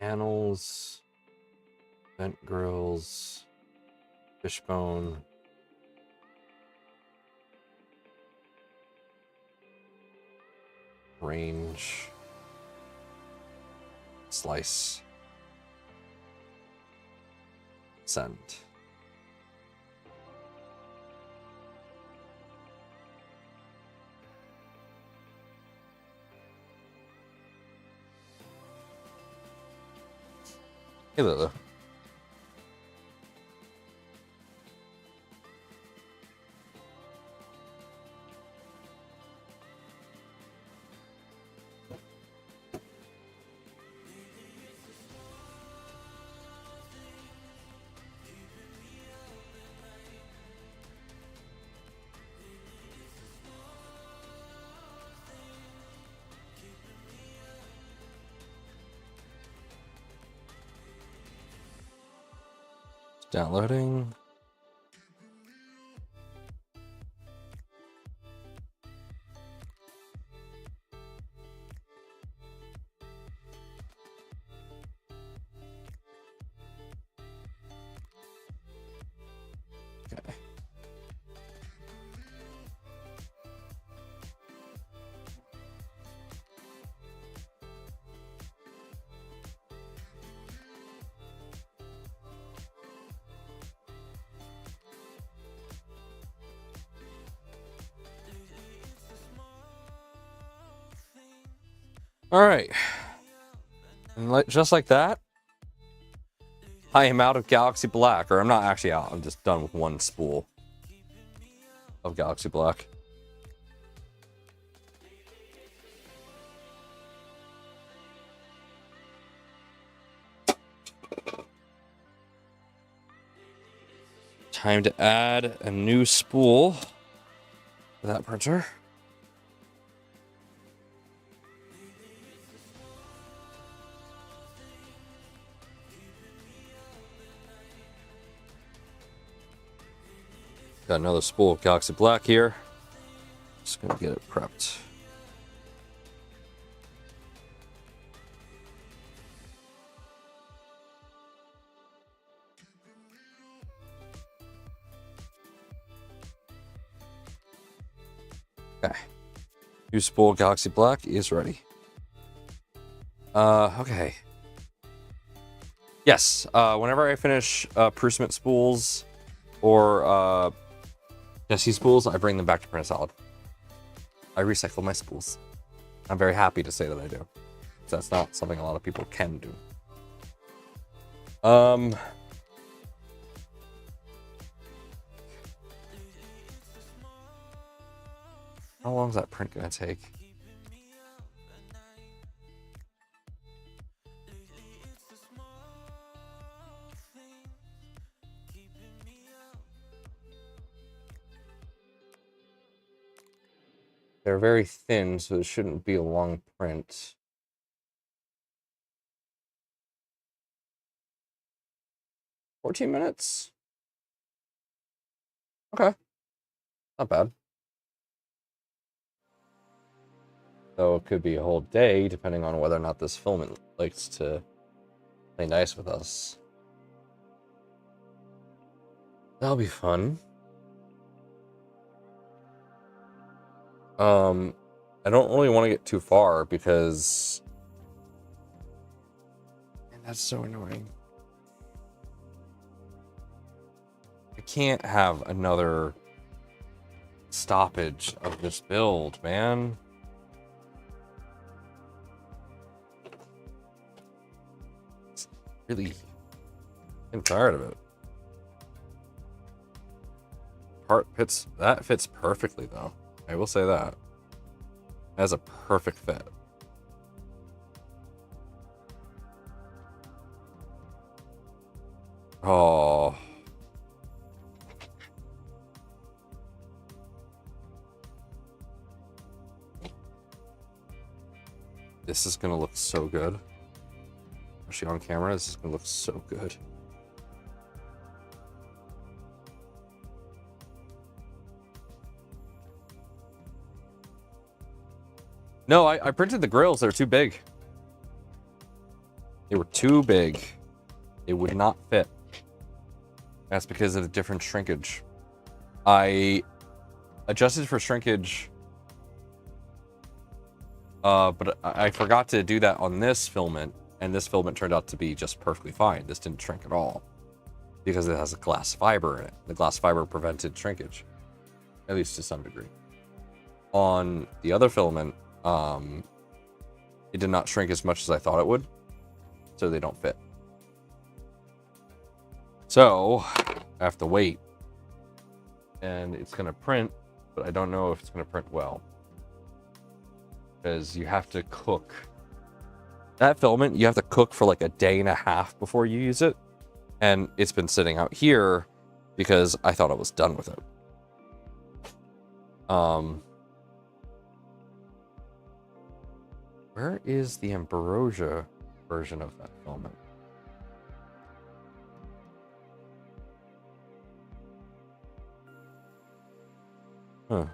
Panels, vent grills, fishbone, range, slice, send. Hey, Lulu. Downloading. Okay. All right. And just like that, I am out of Galaxy Black. Or I'm not actually out. I'm just done with one spool of Galaxy Black. Time to add a new spool to that printer. Got another spool of Galaxy Black here. Just gonna get it prepped. Okay. New spool of Galaxy Black is ready. Okay. Yes, whenever I finish Prusement spools or Jesse spools, I bring them back to Print Solid. I recycle my spools. I'm very happy to say that I do. That's not something a lot of people can do. How long is that print gonna take? They're very thin, so it shouldn't be a long print. $14 minutes? Okay. Not bad. So it could be a whole day, depending on whether or not this filament likes to play nice with us. That'll be fun. I don't really want to get too far because That's so annoying. I can't have another stoppage of this build, man. It's really, I'm tired of it. That fits perfectly though. I will say that. It has a perfect fit. Oh. This is gonna look so good. Especially on camera, this is gonna look so good. No, I printed the grills. They're too big. They were too big. They would not fit. That's because of the different shrinkage. I adjusted for shrinkage, but I forgot to do that on this filament, and this filament turned out to be just perfectly fine. This didn't shrink at all because it has a glass fiber in it. The glass fiber prevented shrinkage, at least to some degree. On the other filament, it did not shrink as much as I thought it would, so they don't fit. So I have to wait, and it's gonna print, but I don't know if it's gonna print well, because you have to cook that filament. You have to cook for like a day and a half before you use it, and it's been sitting out here because I thought I was done with it. Where is the ambrosia version of that filament? Huh.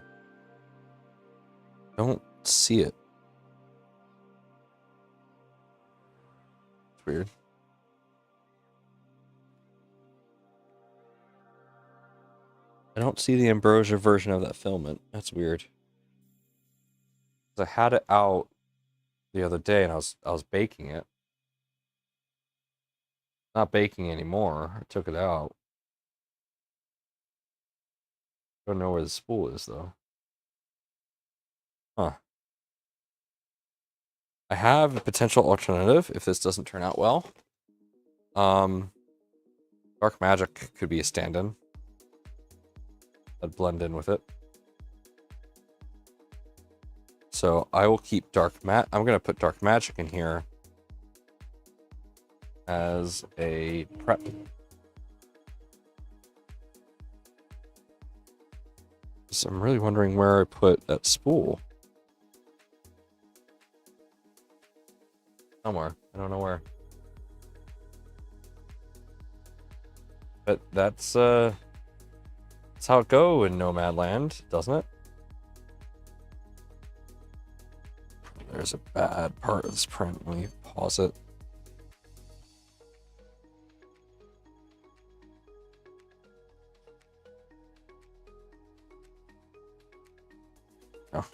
Don't see it. It's weird. I don't see the ambrosia version of that filament. That's weird. I had it out the other day and I was baking it. Not baking anymore. I took it out. Don't know where the spool is though. Huh. I have a potential alternative if this doesn't turn out well. Dark Magic could be a stand-in. I'd blend in with it. So I will keep I'm gonna put Dark Magic in here as a prep. So I'm really wondering where I put that spool. Somewhere. I don't know where. But that's how it go in Nomadland, doesn't it? There's a bad part of this print. Let me pause it. Oh.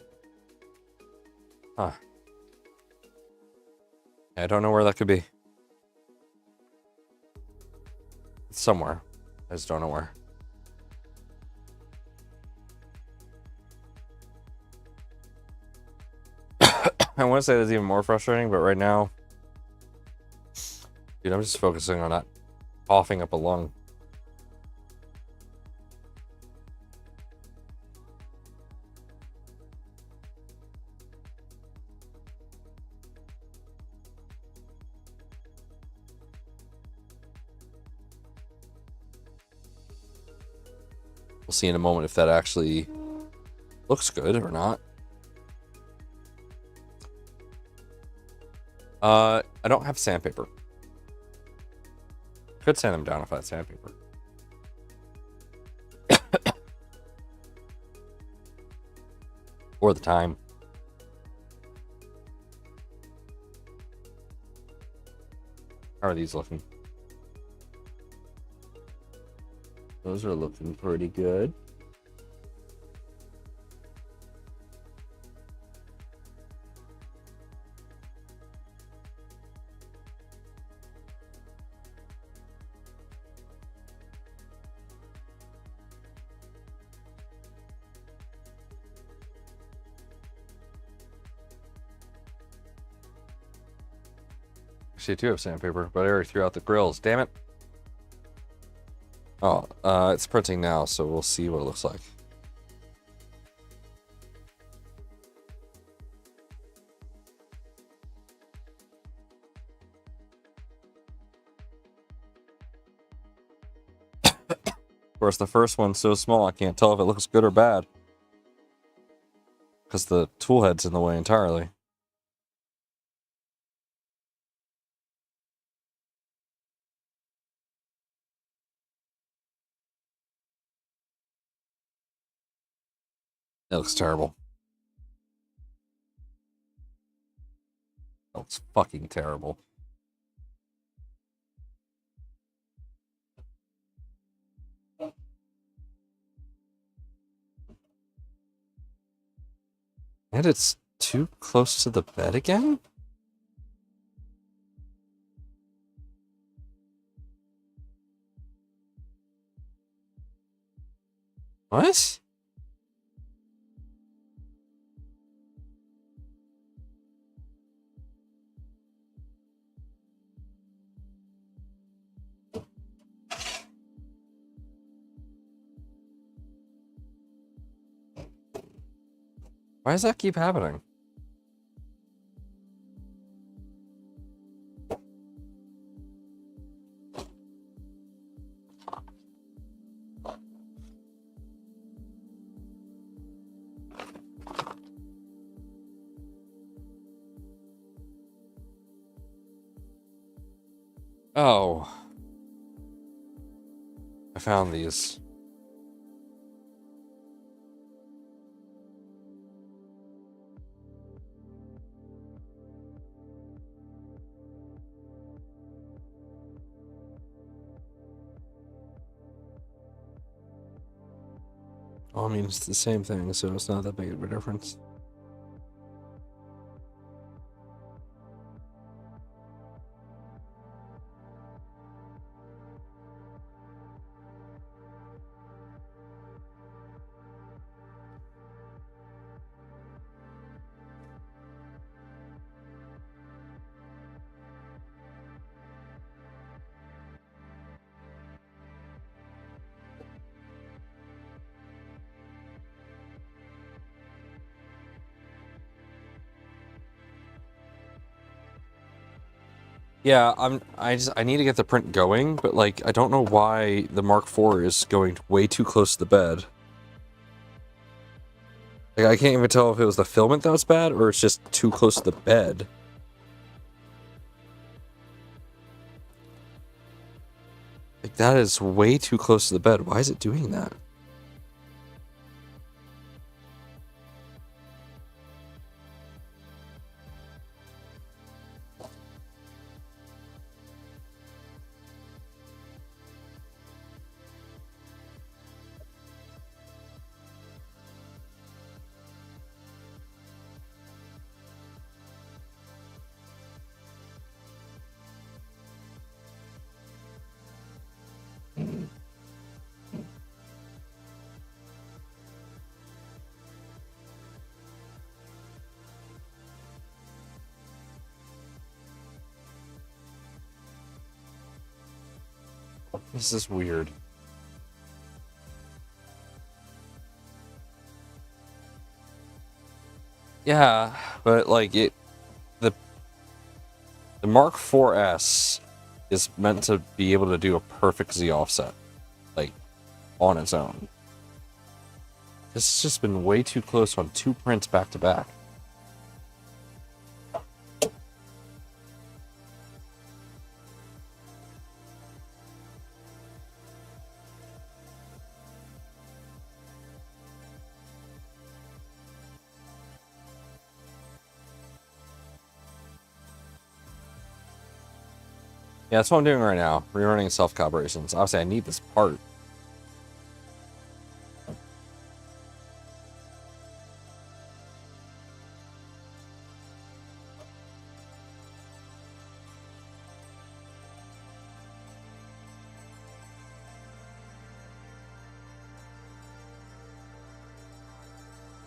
Huh. I don't know where that could be. It's somewhere. I just don't know where. I want to say that's even more frustrating, but right now, dude, I'm just focusing on not coughing up a lung. We'll see in a moment if that actually looks good or not. I don't have sandpaper. Could sand them down if I had sandpaper. Or the time. How are these looking? Those are looking pretty good. Actually, I do have sandpaper, but I already threw out the grills. Damn it. Oh, it's printing now, so we'll see what it looks like. Of course, the first one's so small I can't tell if it looks good or bad. Because the tool head's in the way entirely. That looks terrible. That looks fucking terrible. And it's too close to the bed again? What? Why does that keep happening? Oh. I found these. Oh, I mean, it's the same thing, so it's not that big of a difference. Yeah, I need to get the print going, but like I don't know why the Mark IV is going way too close to the bed. Like I can't even tell if it was the filament that was bad or it's just too close to the bed. Like that is way too close to the bed. Why is it doing that? This is weird. Yeah, but like the Mark IVS is meant to be able to do a perfect Z offset, like on its own. This has just been way too close on two prints back to back. Yeah, that's what I'm doing right now. Rerunning self-calibrations. Obviously, I need this part.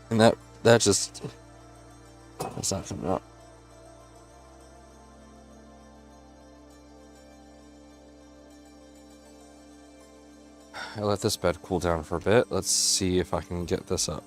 And that just... That's not coming up. I let this bed cool down for a bit. Let's see if I can get this up.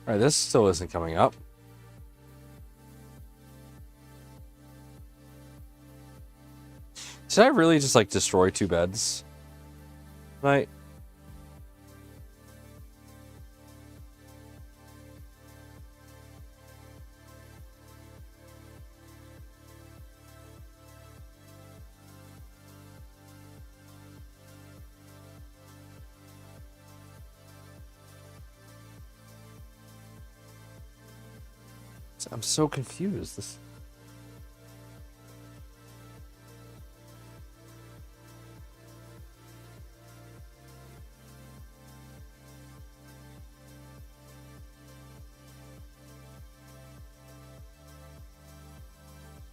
Alright, this still isn't coming up. Did I really just, like, destroy 2 beds? Right? I'm so confused. This...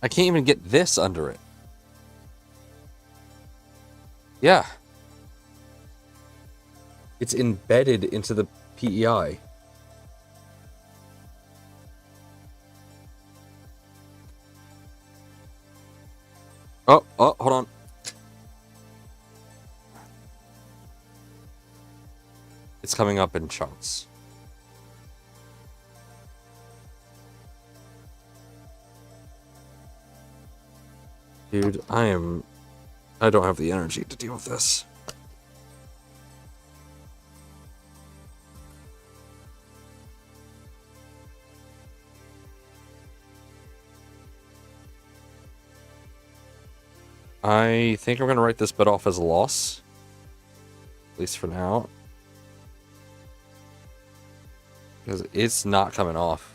I can't even get this under it. Yeah. It's embedded into the PEI. Oh, hold on. It's coming up in chunks. Dude, I don't have the energy to deal with this. I think I'm going to write this bit off as a loss. At least for now. Because it's not coming off.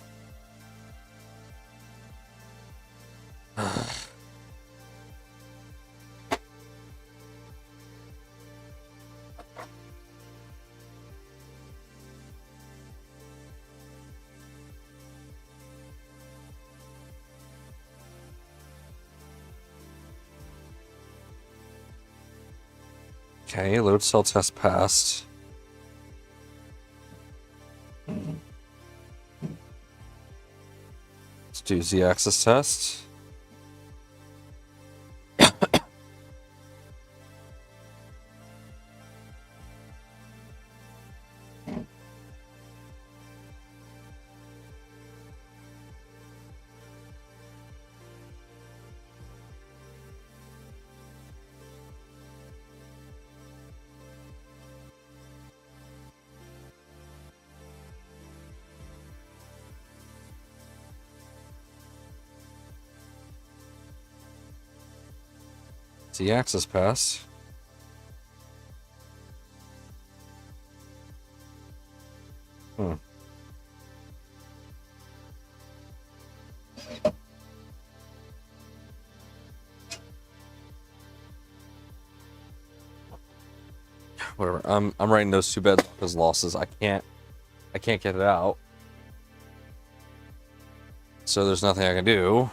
Okay, load cell test passed. Let's do Z-axis test. Z-axis pass. Whatever. I'm writing those 2 beds as losses. I can't get it out. So there's nothing I can do.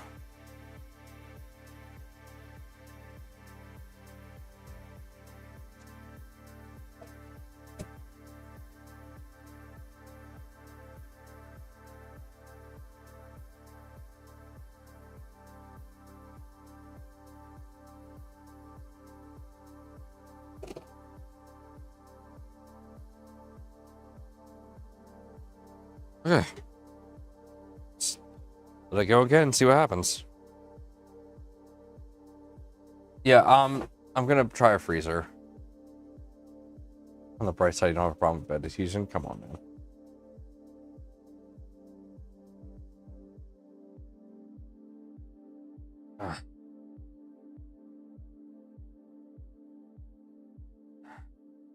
Okay. Let it go again and see what happens. Yeah, I'm gonna try a freezer. On the bright side, you don't have a problem with bed diffusion. Come on, man. Ah.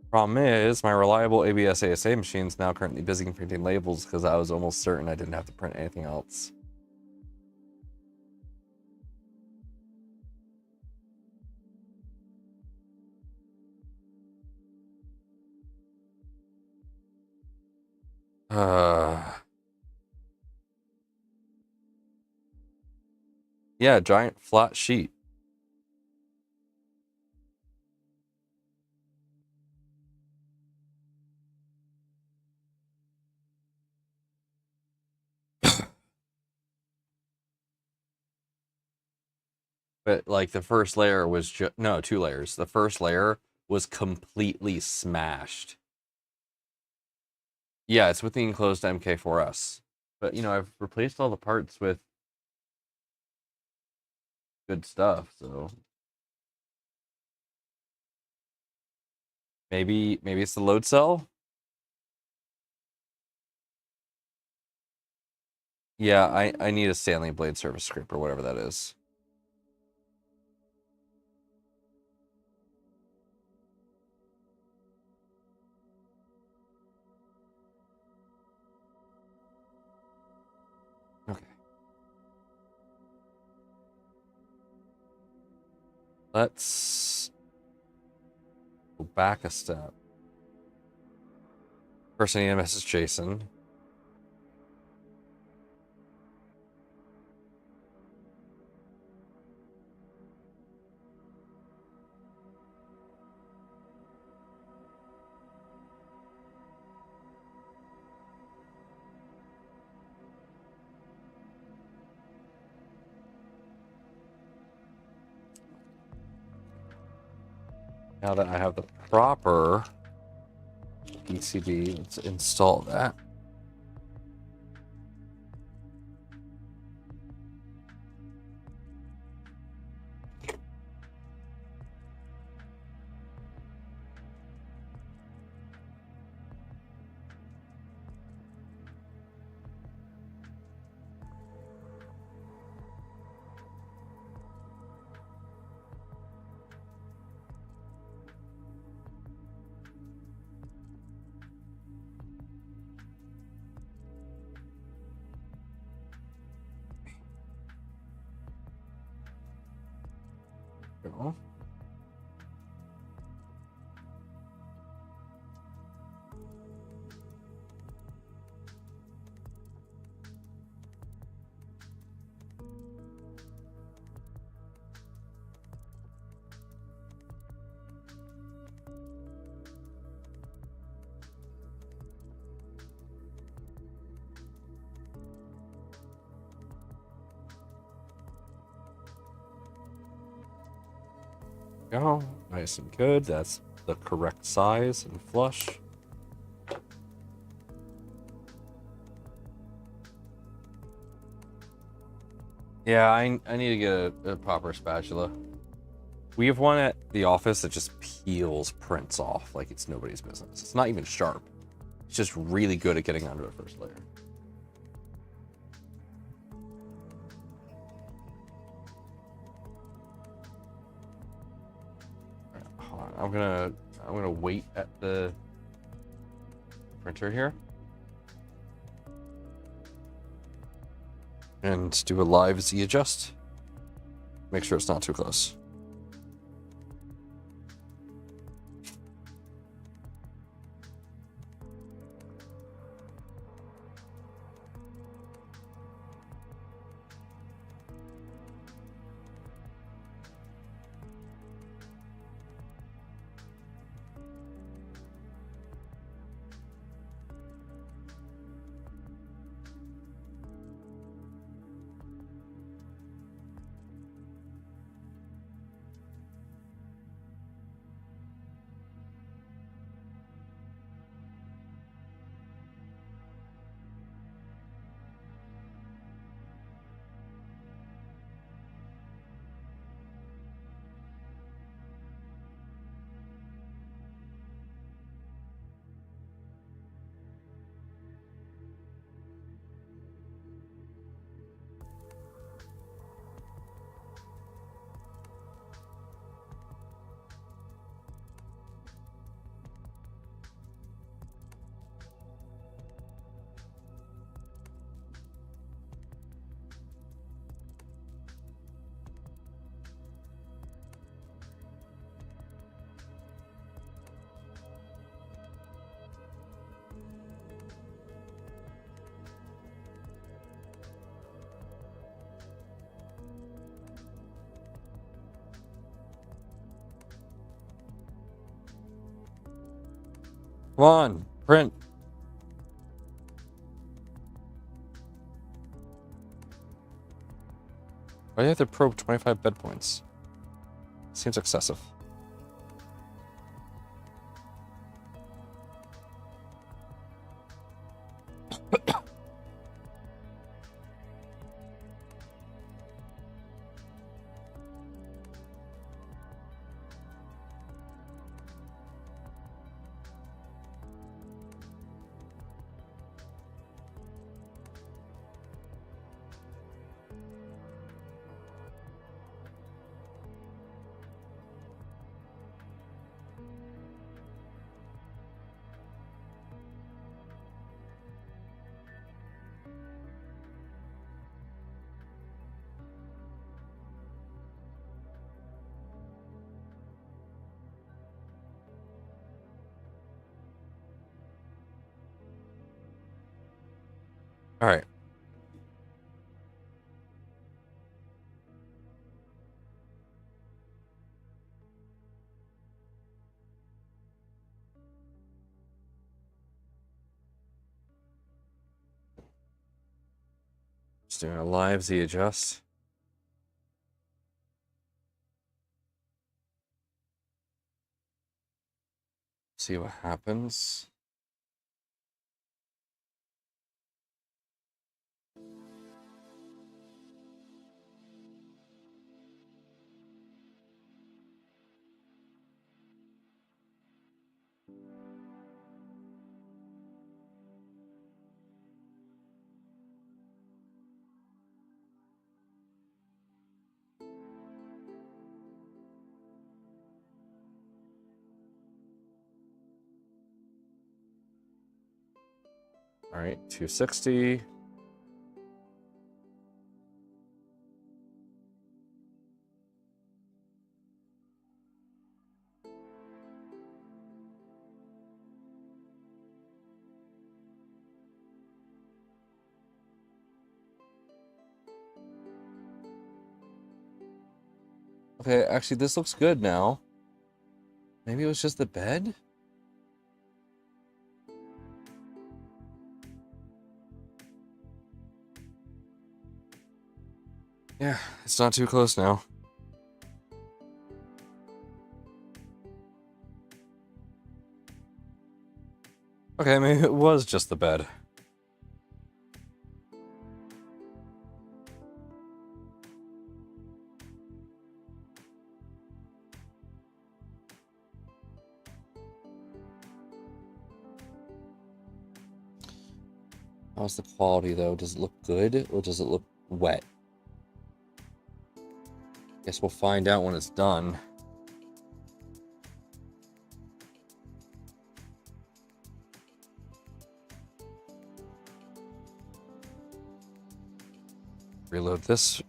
Problem is, my reliable ABS ASA machine is now currently busy printing labels because I was almost certain I didn't have to print anything else. Yeah, giant flat sheet. But like the first layer was just no, 2 layers. The first layer was completely smashed. Yeah, it's with the enclosed MK4S. But you know, I've replaced all the parts with good stuff, so maybe it's the load cell. Yeah, I need a Stanley blade service script or whatever that is. Okay. Let's go back a step. First, I need to message Jason. Now that I have the proper PCB, let's install that. Go. Go. Nice and good. That's the correct size and flush. Yeah, I need to get a proper spatula. We have one at the office that just peels prints off like it's nobody's business. It's not even sharp. It's just really good at getting onto the first layer. Hold on. I'm gonna wait at the printer here and do a live Z adjust. Make sure it's not too close. Come on, print. Why do you have to probe 25 bed points? Seems excessive. All right. Just doing a live Z adjust. See what happens. All right, 260. Okay, actually, this looks good now. Maybe it was just the bed? Yeah, it's not too close now. Okay, maybe it was just the bed. How's the quality, though? Does it look good, or does it look wet? Guess we'll find out when it's done. Reload this.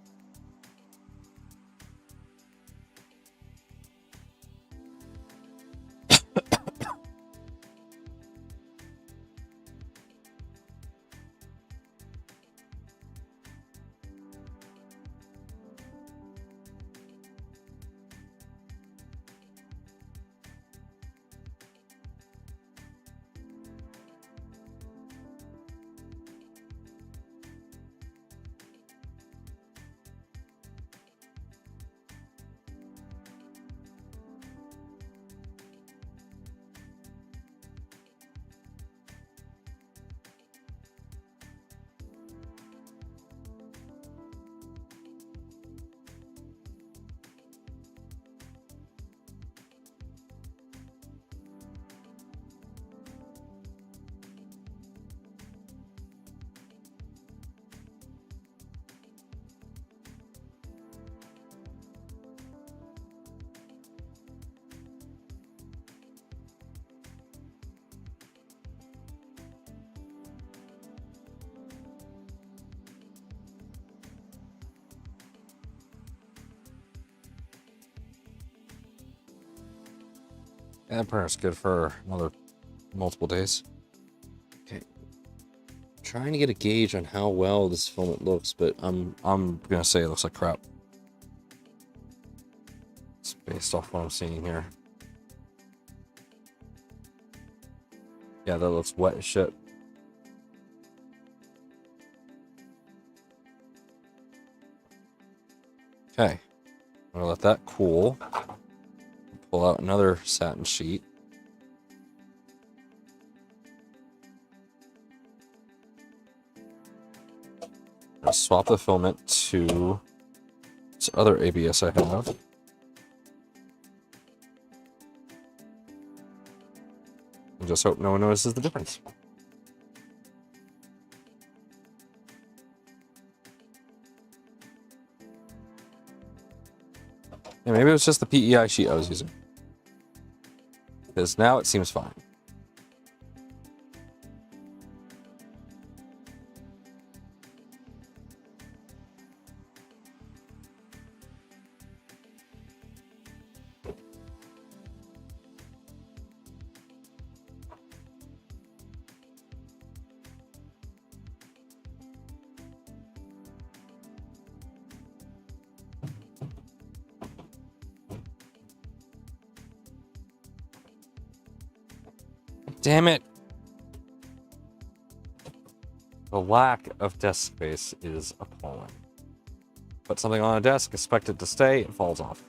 That printer's good for another multiple days. Okay. Trying to get a gauge on how well this filament looks, but I'm gonna say it looks like crap. It's based off what I'm seeing here. Yeah, that looks wet as shit. Okay. I'm gonna let that cool. Pull out another satin sheet. I'll swap the filament to this other ABS I have. And just hope no one notices the difference. Yeah, maybe it was just the PEI sheet I was using. Because now it seems fine. Damn it! The lack of desk space is appalling. Put something on a desk, expect it to stay, it falls off.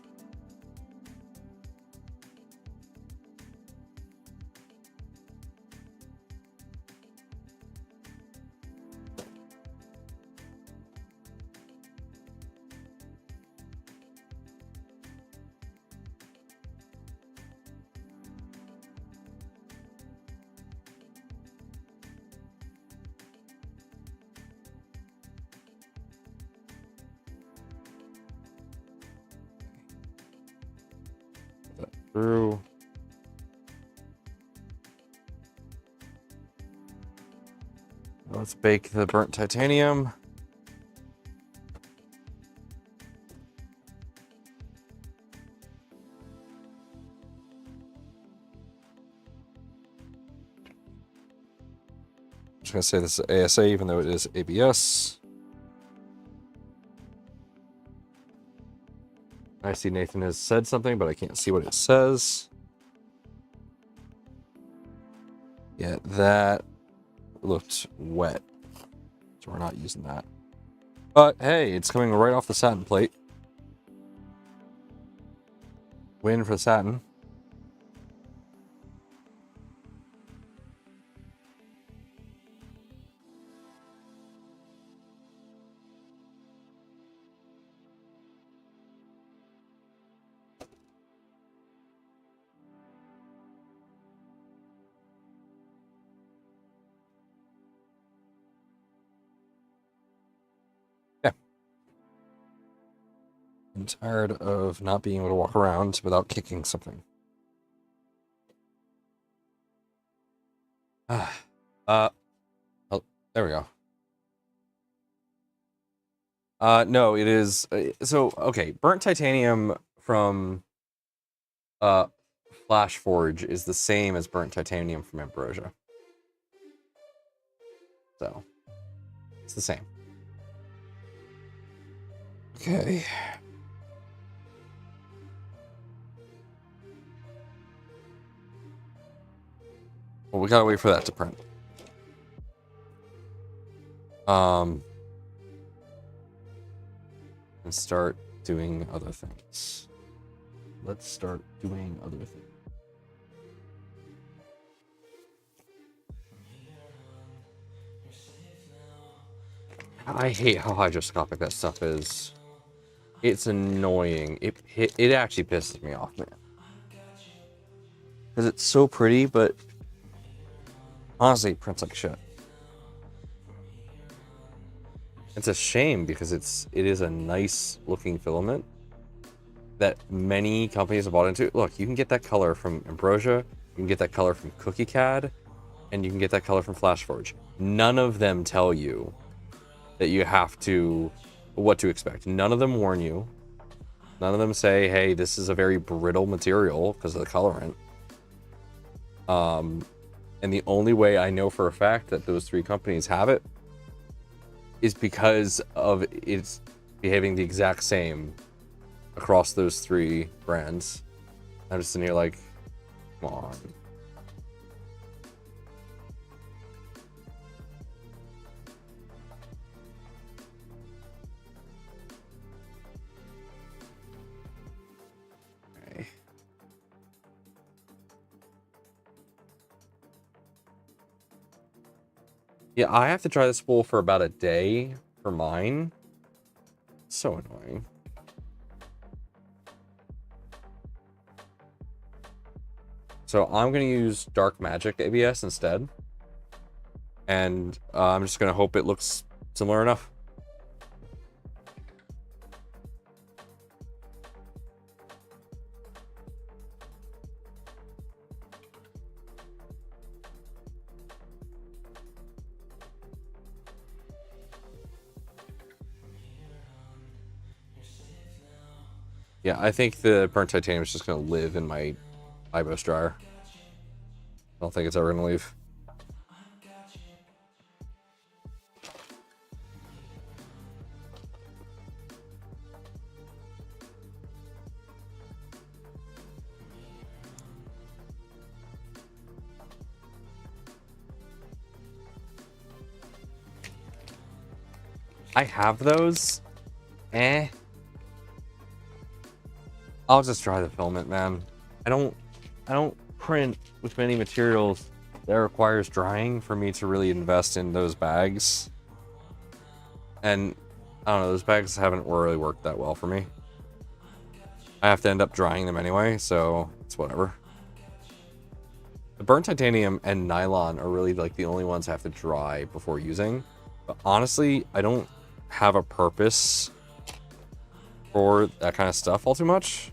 Through. Let's bake the burnt titanium. I'm just gonna say this is ASA even though it is ABS. I see Nathan has said something, but I can't see what it says. Yeah, that looked wet. So we're not using that. But hey, it's coming right off the satin plate. Win for the satin. I'm tired of not being able to walk around without kicking something. Oh, there we go. No, it is. So, okay, burnt titanium from Flash Forge is the same as burnt titanium from Ambrosia. So, it's the same. Okay. Well, we gotta wait for that to print. And start doing other things. Let's start doing other things. I hate how hygroscopic that stuff is. It's annoying. It actually pisses me off, man. Because it's so pretty, but honestly, it prints like shit. It's a shame because it is a nice looking filament that many companies have bought into. Look, you can get that color from Ambrosia, you can get that color from Cookie CAD, and you can get that color from Flash Forge. None of them tell you that you have to, what to expect. None of them warn you. None of them say, hey, this is a very brittle material because of the colorant. And the only way I know for a fact that those three companies have it is because of it's behaving the exact same across those three brands. I'm just sitting here like, come on. Yeah, I have to try the spool for about a day for mine. So annoying. So I'm going to use Dark Magic ABS instead. And I'm just going to hope it looks similar enough. Yeah, I think the burnt titanium is just going to live in my IBOS dryer. I don't think it's ever going to leave. I have those. I'll just dry the filament, man. I don't print with many materials that requires drying for me to really invest in those bags. And I don't know, those bags haven't really worked that well for me. I have to end up drying them anyway, so it's whatever. The burnt titanium and nylon are really like the only ones I have to dry before using. But honestly, I don't have a purpose for that kind of stuff all too much.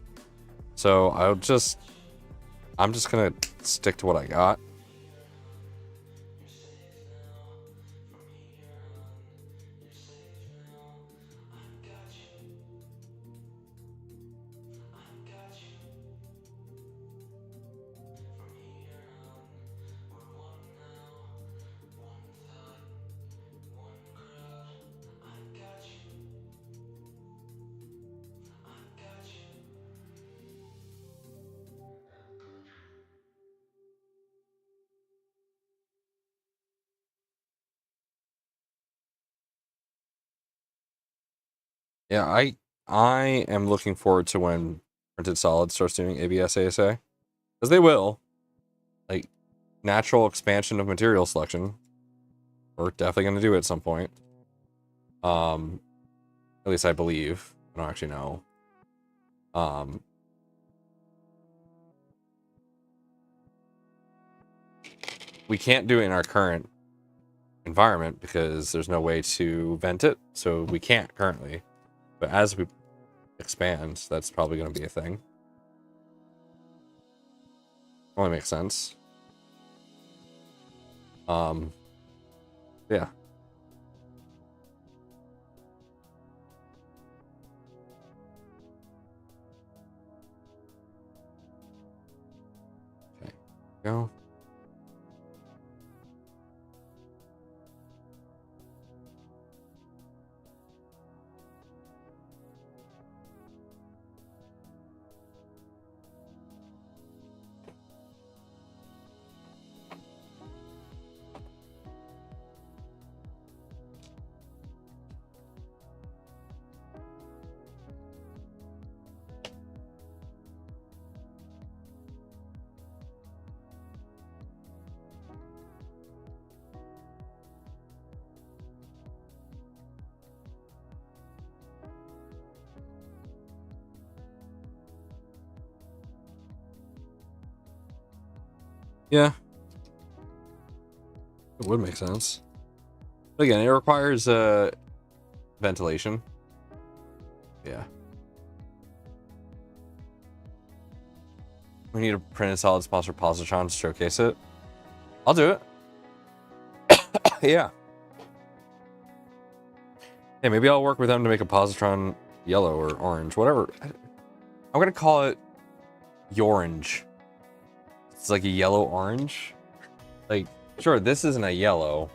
So I'm just gonna stick to what I got. Yeah, I am looking forward to when printed solid starts doing ABS ASA, because they will. Like, natural expansion of material selection. We're definitely going to do it at some point. At least I believe. I don't actually know. We can't do it in our current environment because there's no way to vent it, so we can't currently. But as we expand, that's probably going to be a thing. Only makes sense. Yeah. Okay. Go. Yeah. It would make sense. But again, it requires ventilation. Yeah. We need a printed solid sponsor Positron to showcase it. I'll do it. Yeah. Hey, maybe I'll work with them to make a Positron yellow or orange, whatever. I'm gonna call it Yorange. It's like a yellow orange. Like, sure, this isn't a yellow,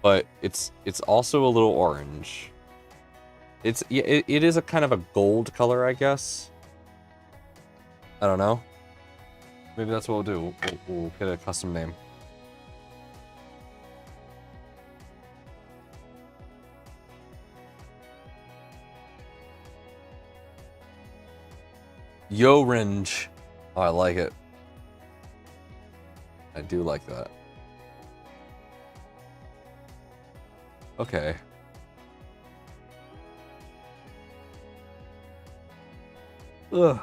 but it's also a little orange. It is a kind of a gold color, I guess. I don't know. Maybe that's what we'll do. We'll get a custom name. Yorange. Oh, I like it. I do like that. Okay. Ugh.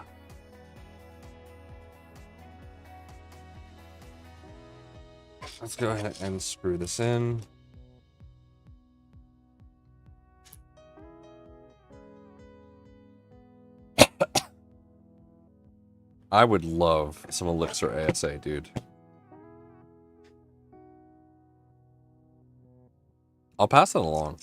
Let's go ahead and screw this in. I would love some Elixir ASA, dude. I'll pass it along.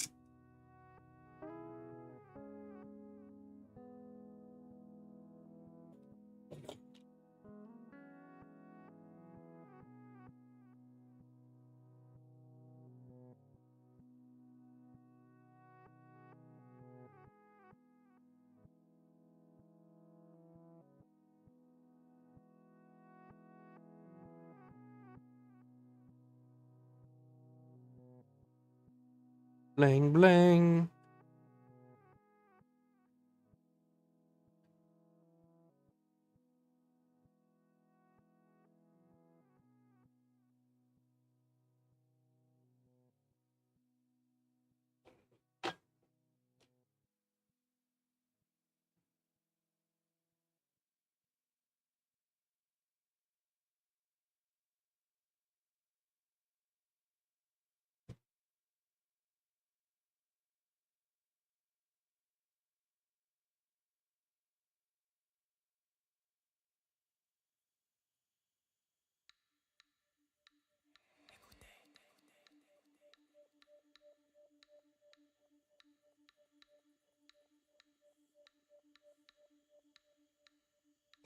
Bling, bling.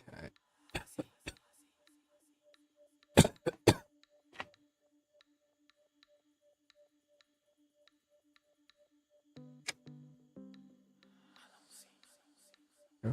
Okay. Yeah.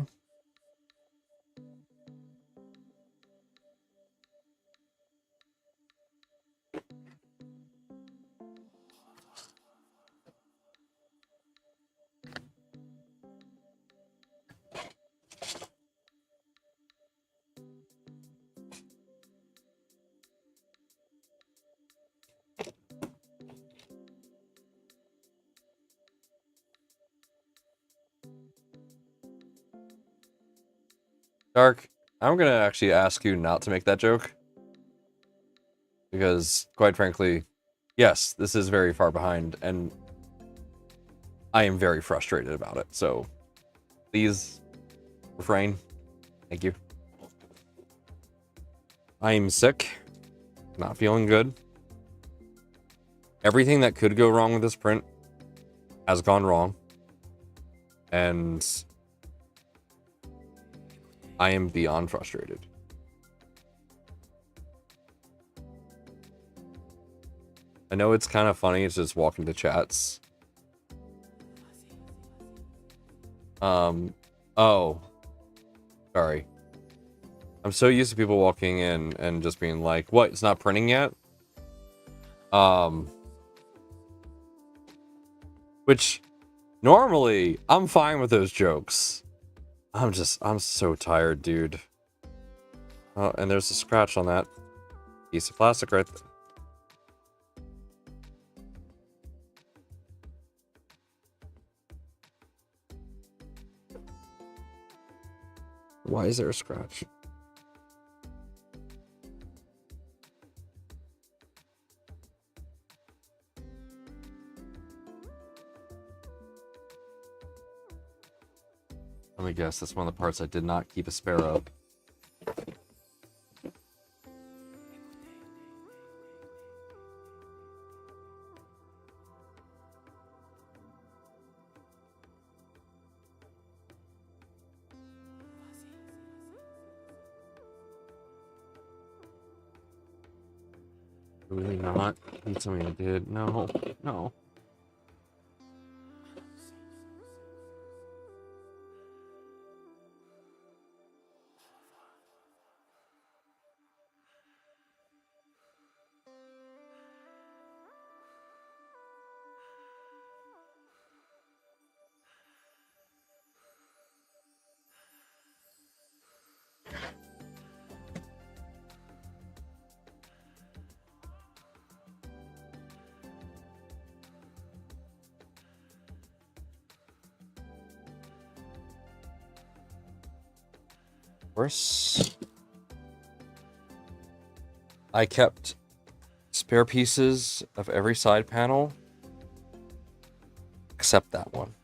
Dark, I'm gonna actually ask you not to make that joke. Because, quite frankly, yes, this is very far behind, and I am very frustrated about it. So, please refrain. Thank you. I am sick, not feeling good. Everything that could go wrong with this print has gone wrong. And I am beyond frustrated. I know it's kind of funny to just walk into chats. Oh. Sorry. I'm so used to people walking in and just being like, what, it's not printing yet? Which, normally, I'm fine with those jokes. I'm so tired, dude. Oh, and there's a scratch on that piece of plastic right there. Why is there a scratch? Let me guess, that's one of the parts I did not keep a spare of. Really not? Need something I did. No, no. course, I kept spare pieces of every side panel except that one.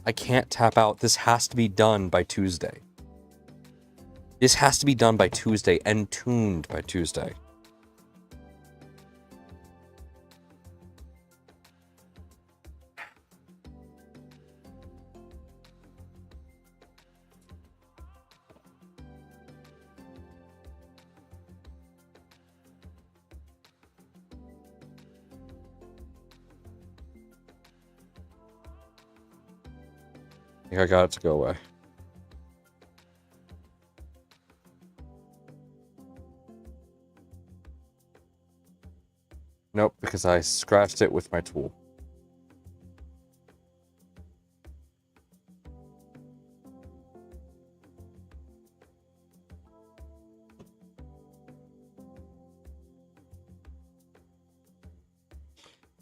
I can't tap out. This has to be done by Tuesday. This has to be done by Tuesday and tuned by Tuesday. I think I got it to go away. Nope, because I scratched it with my tool.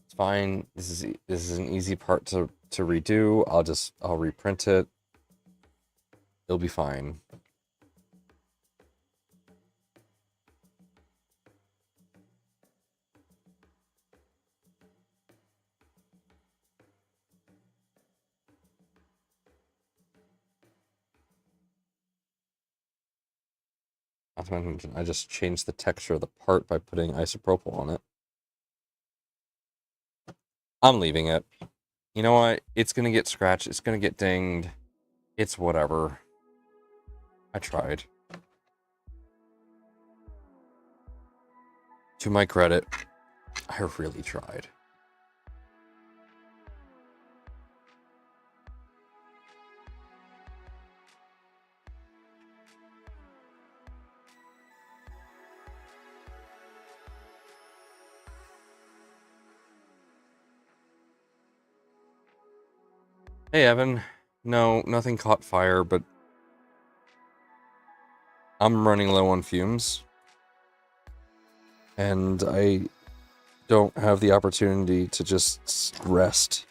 It's fine. This is an easy part to redo. I'll reprint it. It'll be fine. Not to mention, I just changed the texture of the part by putting isopropyl on it. I'm leaving it. You know what? It's gonna get scratched. It's gonna get dinged. It's whatever. I tried. To my credit, I really tried. Hey, Evan. No, nothing caught fire, but I'm running low on fumes. And I don't have the opportunity to just rest.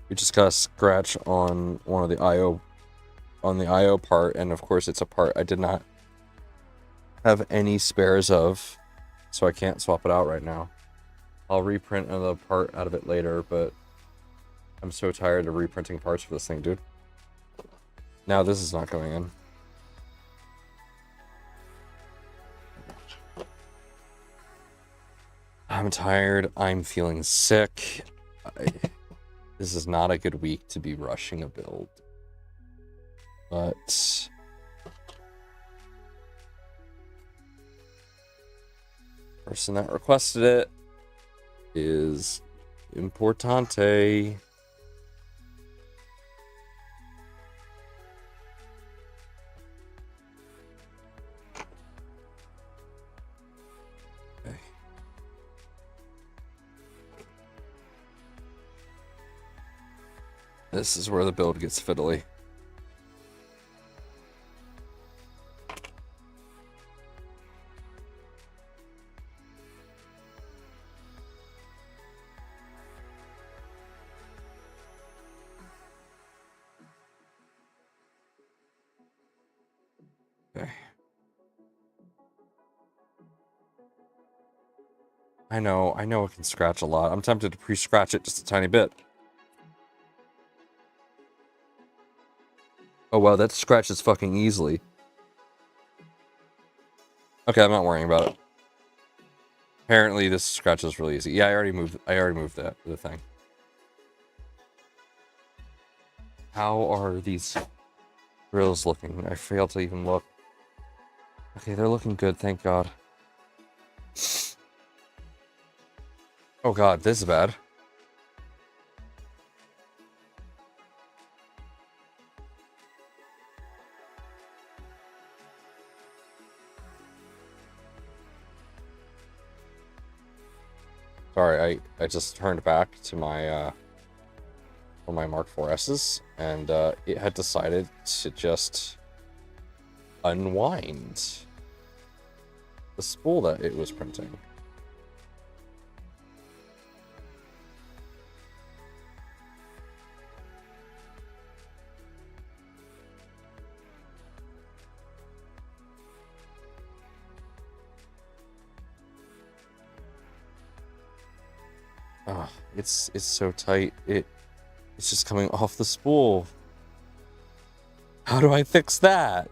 We just got a scratch on one of the IO part, and of course it's a part I did not have any spares of, so I can't swap it out right now. I'll reprint another part out of it later, but I'm so tired of reprinting parts for this thing, dude. Now this is not going in. I'm tired. I'm feeling sick. This is not a good week to be rushing a build. But person that requested it is importante. Okay. This is where the build gets fiddly. Okay. I know it can scratch a lot. I'm tempted to pre-scratch it just a tiny bit. Oh wow, that scratches fucking easily. Okay, I'm not worrying about it. Apparently this scratches really easy. Yeah, I already moved the thing. How are these grills looking? I failed to even look. Okay, they're looking good, thank God. Oh God, this is bad. Sorry, I just turned back to my one of my Mark 4S's, and it had decided to just unwind. the spool that it was printing. Oh, it's so tight. It's just coming off the spool. How do I fix that?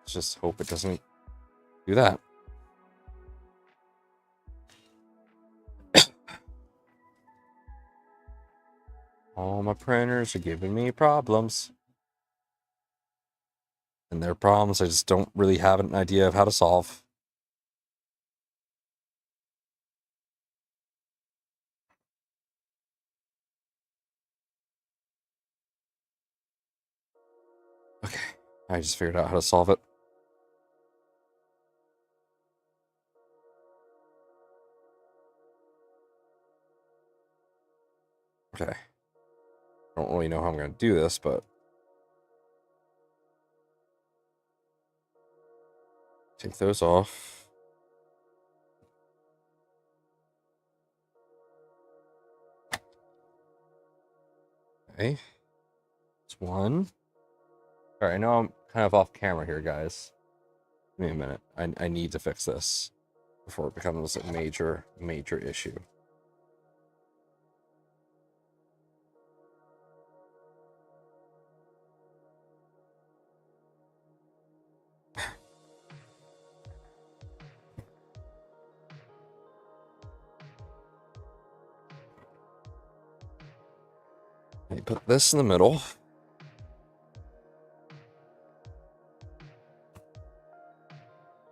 Just hope it doesn't do that. All my printers are giving me problems. And they're problems I just don't really have an idea of how to solve. Okay, I just figured out how to solve it. Okay. I don't really know how I'm going to do this, but take those off. Okay. It's one. All right, I know I'm kind of off camera here, guys. Give me a minute. I need to fix this before it becomes a major issue. Let me put this in the middle.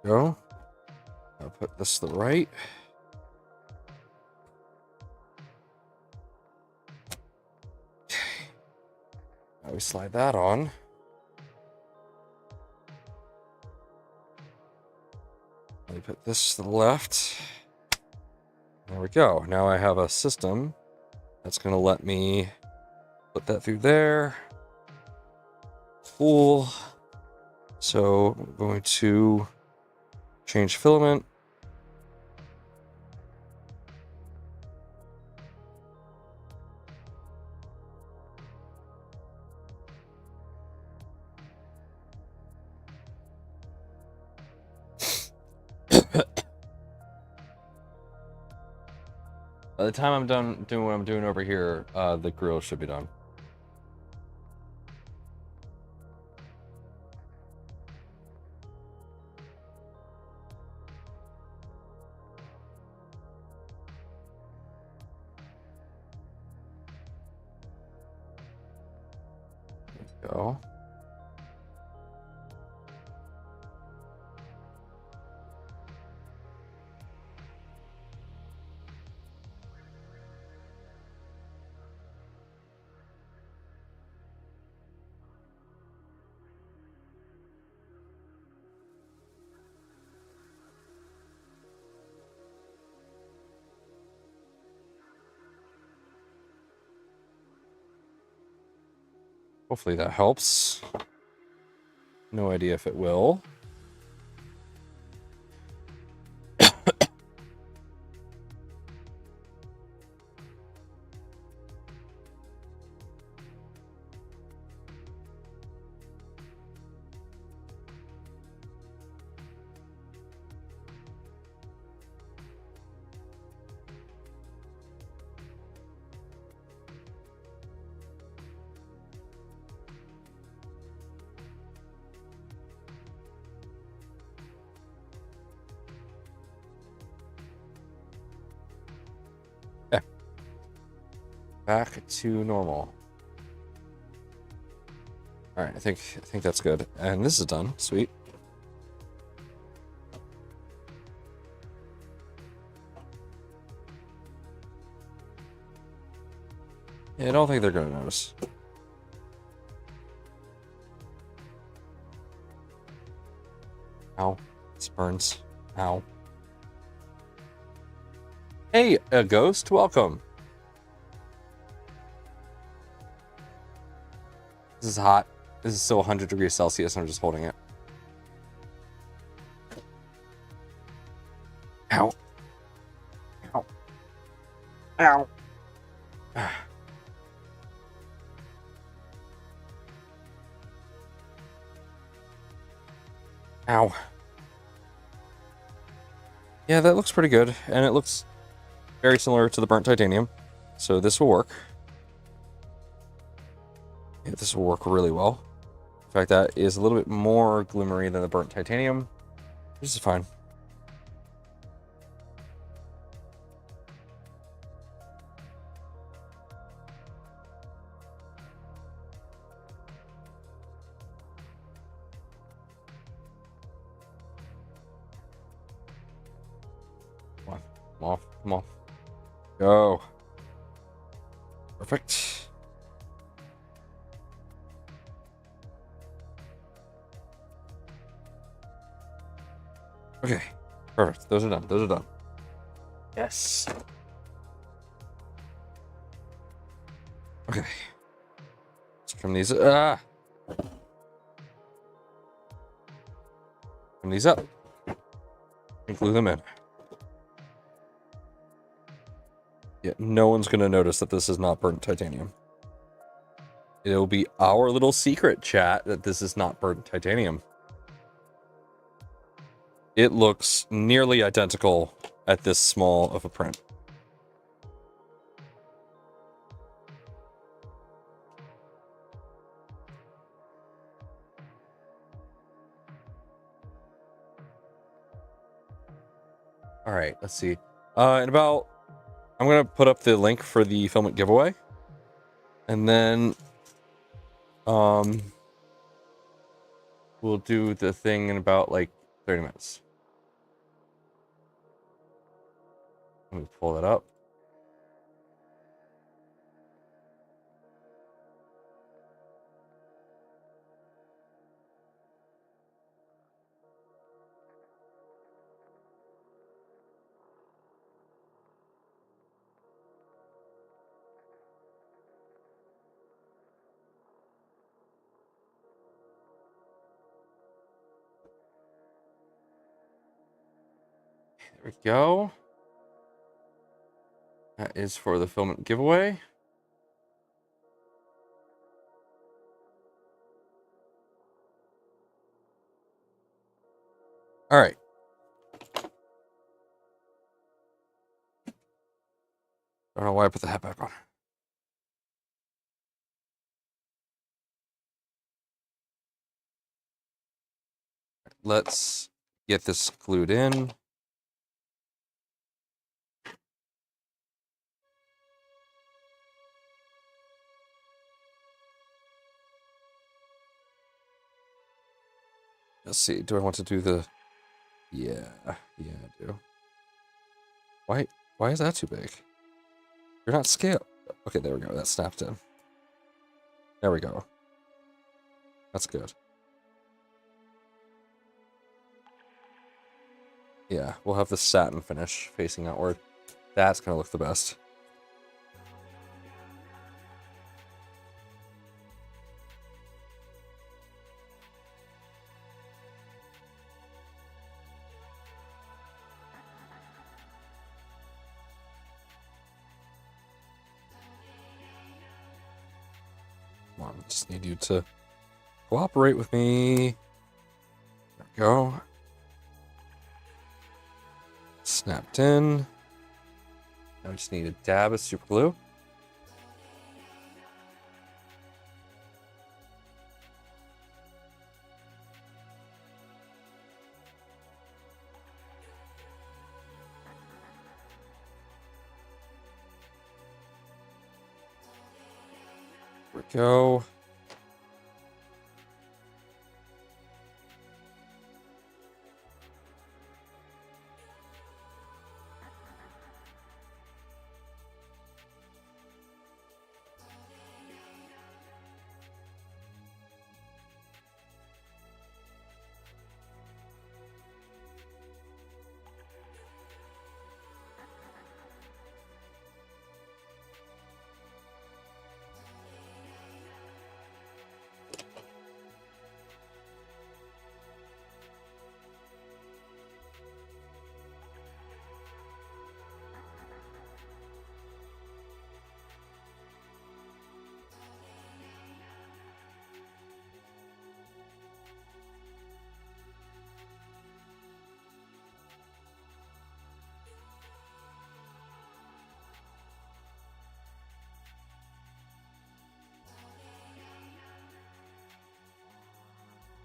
Go. I'll put this to the right. Okay. Now we slide that on. Let me put this to the left. There we go. Now I have a system that's going to let me put that through there. Cool. So I'm going to change filament. By the time I'm done doing what I'm doing over here, the grill should be done. There we go. Hopefully that helps. No idea if it will. Back to normal. All right, I think that's good. And this is done. Sweet. Yeah, I don't think they're gonna notice. Ow. This burns. Ow. Hey, a ghost, welcome. This is hot. This is still 100 degrees Celsius, and I'm just holding it. Ow. Ow. Ow. Ow. Yeah, that looks pretty good, and it looks very similar to the burnt titanium, so this will work. Yeah, this will work really well. In fact, that is a little bit more glimmery than the burnt titanium. This is fine. Come on, come on, come on. Go. Perfect. Okay, perfect. Those are done. Those are done. Yes. Okay. Let's trim these. Trim these up. And glue them in. Yeah, no one's gonna notice that this is not burnt titanium. It'll be our little secret, chat, that this is not burnt titanium. It looks nearly identical at this small of a print. All right, let's see. I'm gonna put up the link for the filament giveaway, and then we'll do the thing in about like 30 minutes. Let me pull that up. There we go. That is for the filament giveaway. All right. I don't know why I put the hat back on. Let's get this glued in. Let's see. Do I want to do the... Yeah, I do. Why is that too big? You're not scaled. Okay, there we go. That snapped in. There we go. That's good. Yeah, we'll have the satin finish facing outward. That's gonna look the best. Come on, just need you to cooperate with me. There we go. Snapped in. Now we just need a dab of super glue. There we go.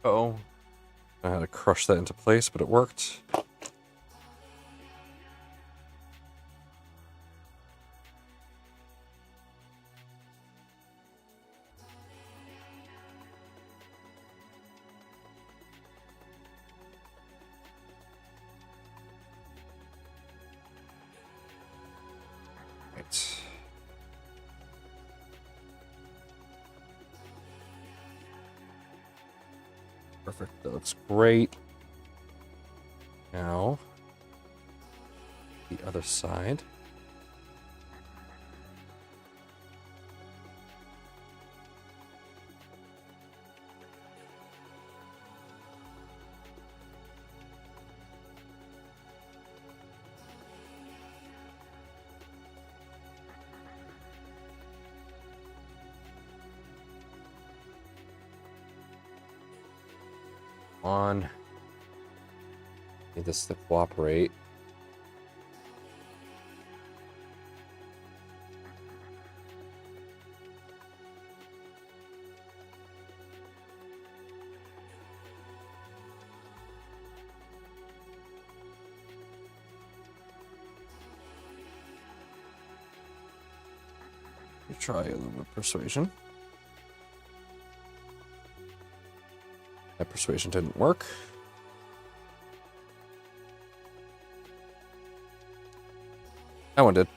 Oh, I had to crush that into place, but it worked. Right. Perfect. That looks great. Now, the other side. On. Need this to cooperate. Try a little bit of persuasion. That persuasion didn't work. That one did.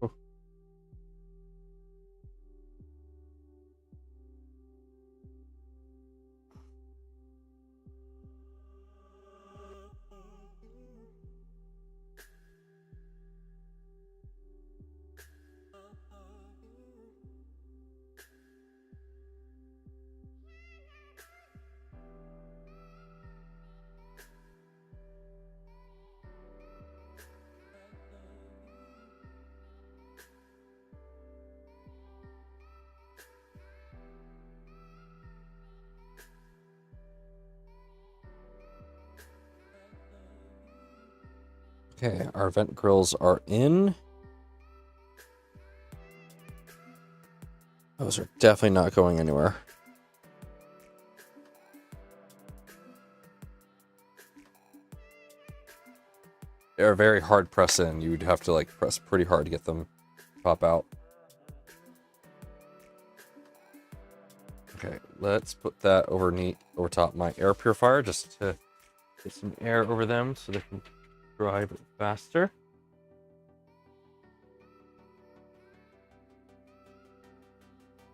Oh. Okay, our vent grills are in. Those are definitely not going anywhere. They're very hard press in. You'd have to like press pretty hard to get them to pop out. Okay, let's put that over top my air purifier just to get some air over them so they can drive faster.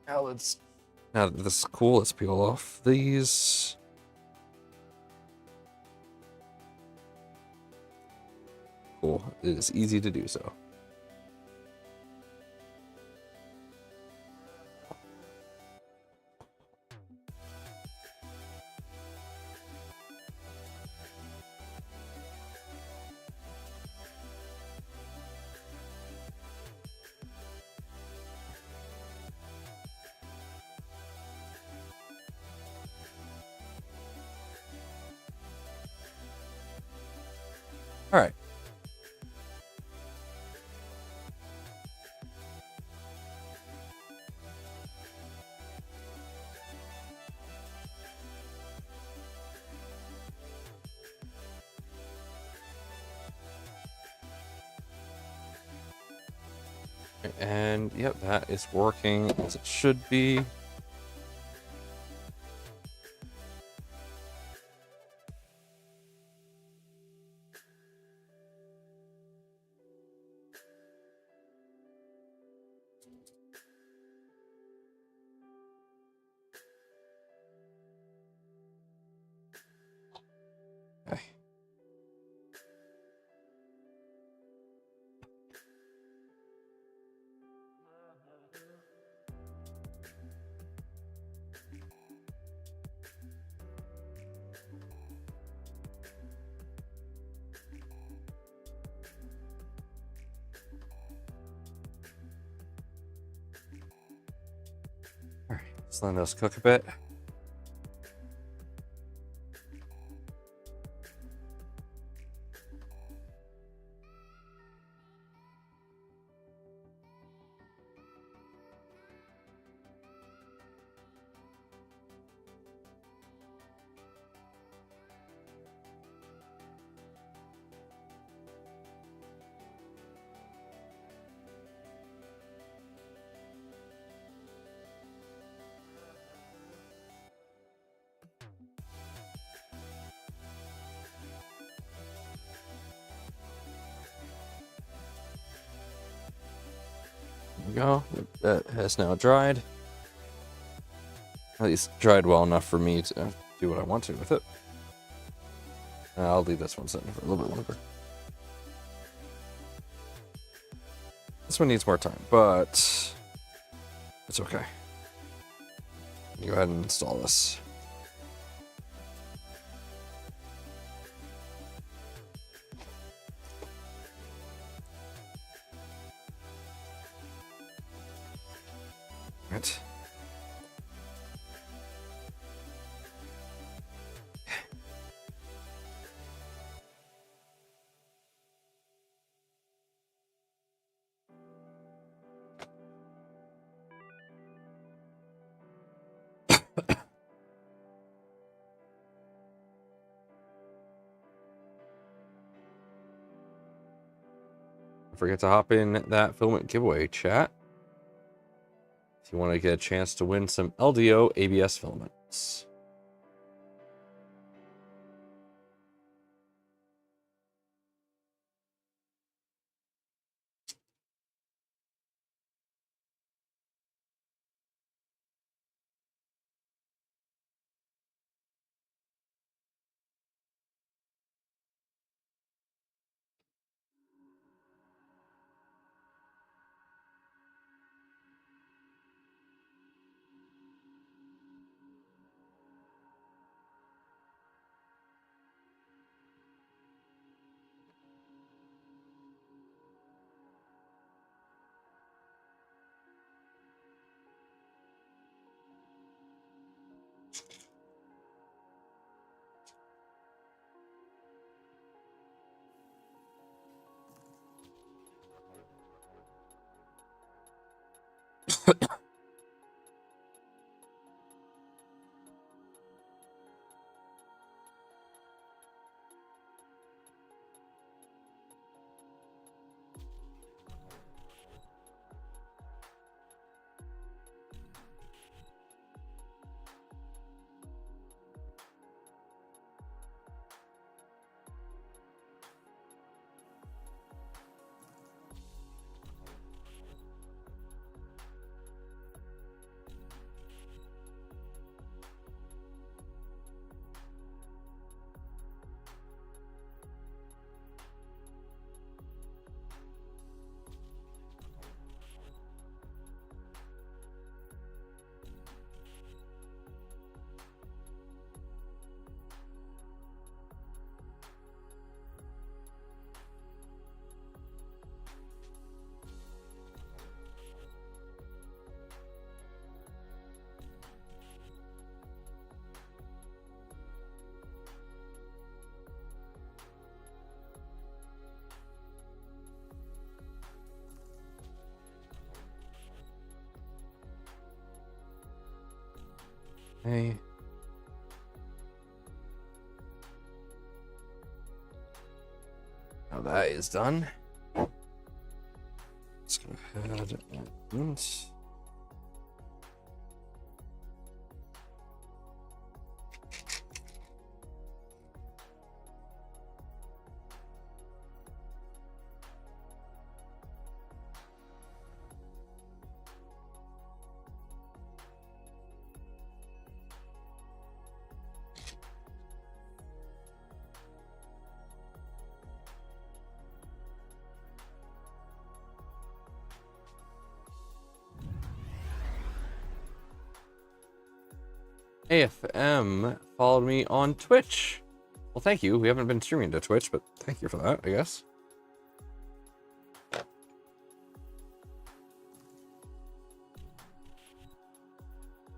Now that this is cool, let's peel off these. Cool, it is easy to do so. All right. And yep, that is working as it should be. Okay. All right, let's let those cook a bit. There we go. That has now dried. At least dried well enough for me to do what I want to with it. I'll leave this one sitting for a little bit longer. This one needs more time, but it's okay. Go ahead and install this. Right. Don't forget to hop in that filament giveaway chat if you want to get a chance to win some LDO ABS filaments. Okay. Now that is done. Let's go ahead. add and AFM followed me on Twitch. Well, thank you. We haven't been streaming to Twitch, but thank you for that, I guess.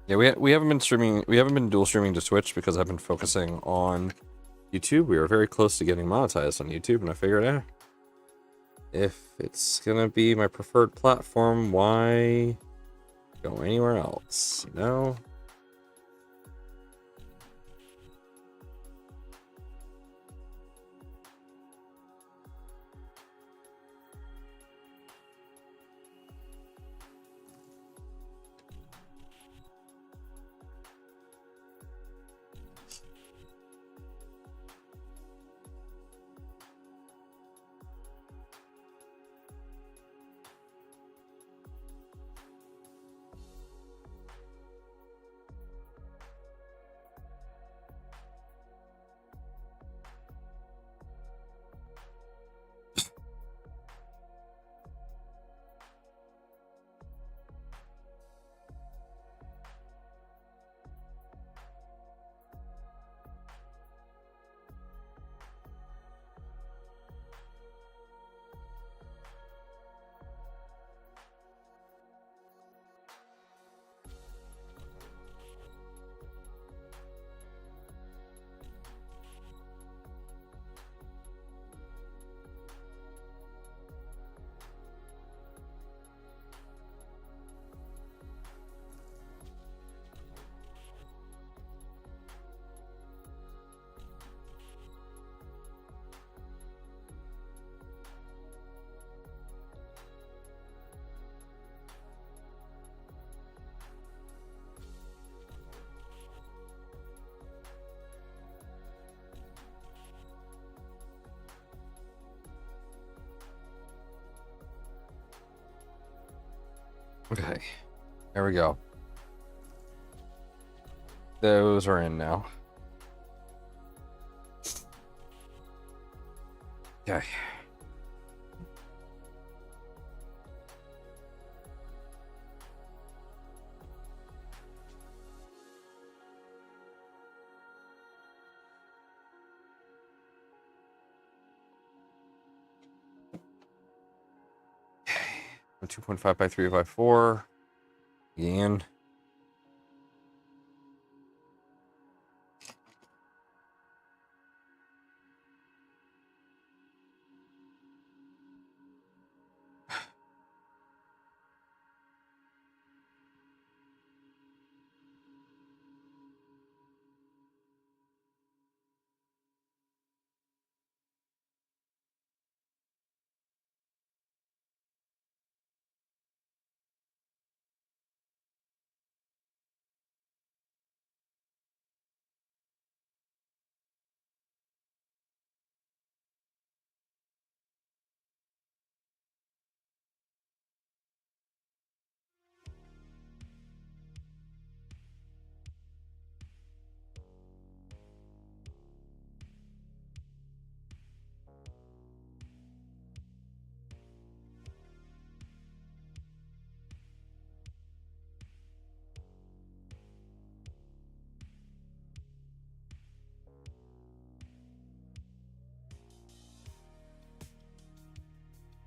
Yeah, we haven't been streaming. We haven't been dual streaming to Twitch because I've been focusing on YouTube. We were very close to getting monetized on YouTube, and I figured, if it's gonna be my preferred platform, why go anywhere else? You know? Okay, there we go. Those are in now. Okay. Okay. 2.5 by 3 by 4. Again.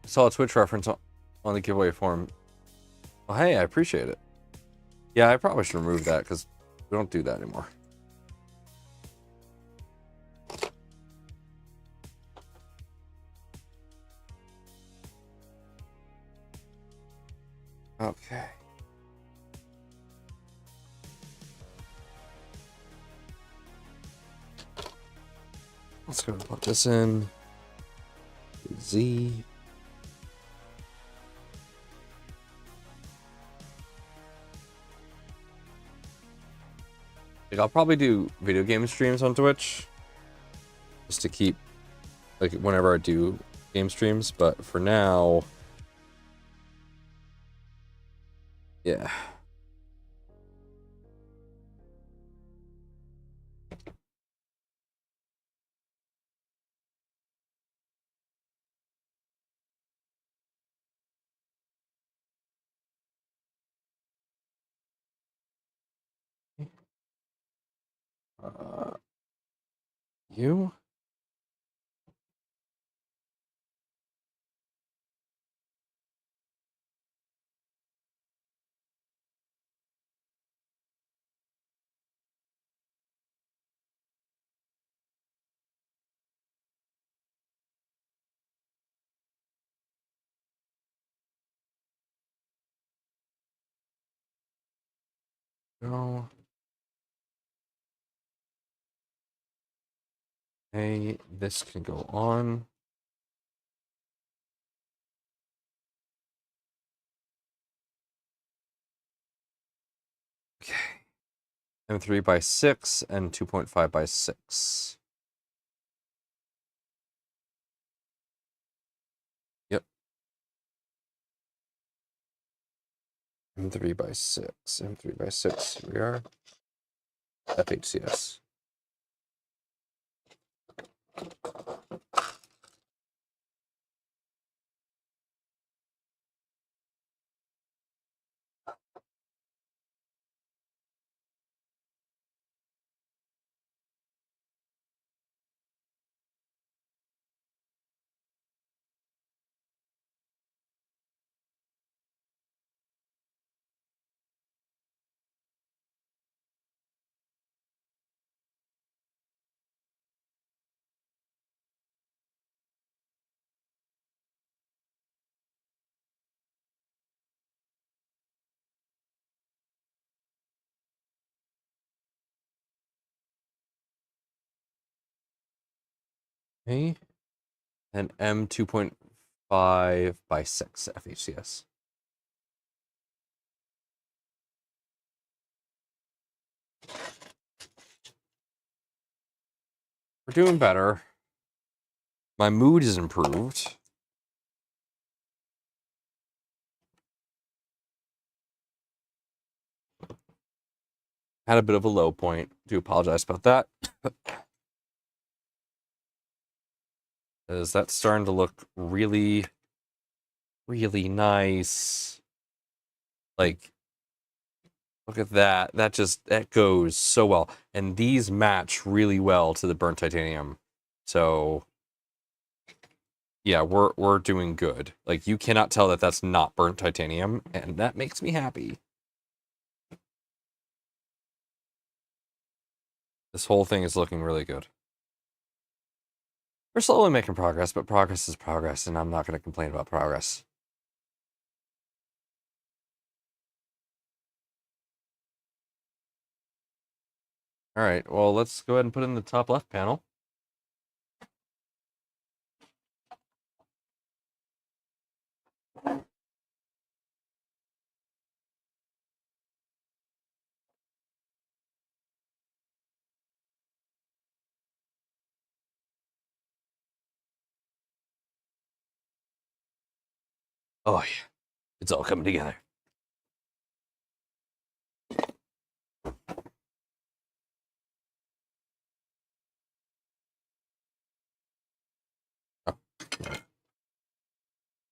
Saw a Twitch reference on the giveaway form. Oh, hey, I appreciate it. Yeah, I probably should remove that because we don't do that anymore. Okay. Let's go put this in. Z. Like, I'll probably do video game streams on Twitch just to keep, like, whenever I do game streams, but for now, yeah. Uh, you? No. Hey, this can go on. Okay. M3 by 6 and 2.5 by 6. Yep. M3 by 6. M3 by 6. Here we are. FHCS. Okay. And M 2.5 by 6 FHCS. We're doing better. My mood is improved. Had a bit of a low point. Do apologize about that. Is that starting to look really, really nice? Like, look at that. That goes so well. And these match really well to the burnt titanium. So yeah, we're doing good. Like, you cannot tell that that's not burnt titanium, and that makes me happy. This whole thing is looking really good. We're slowly making progress, but progress is progress, and I'm not going to complain about progress. All right, well, let's go ahead and put in the top left panel. Oh, yeah. It's all coming together. Oh.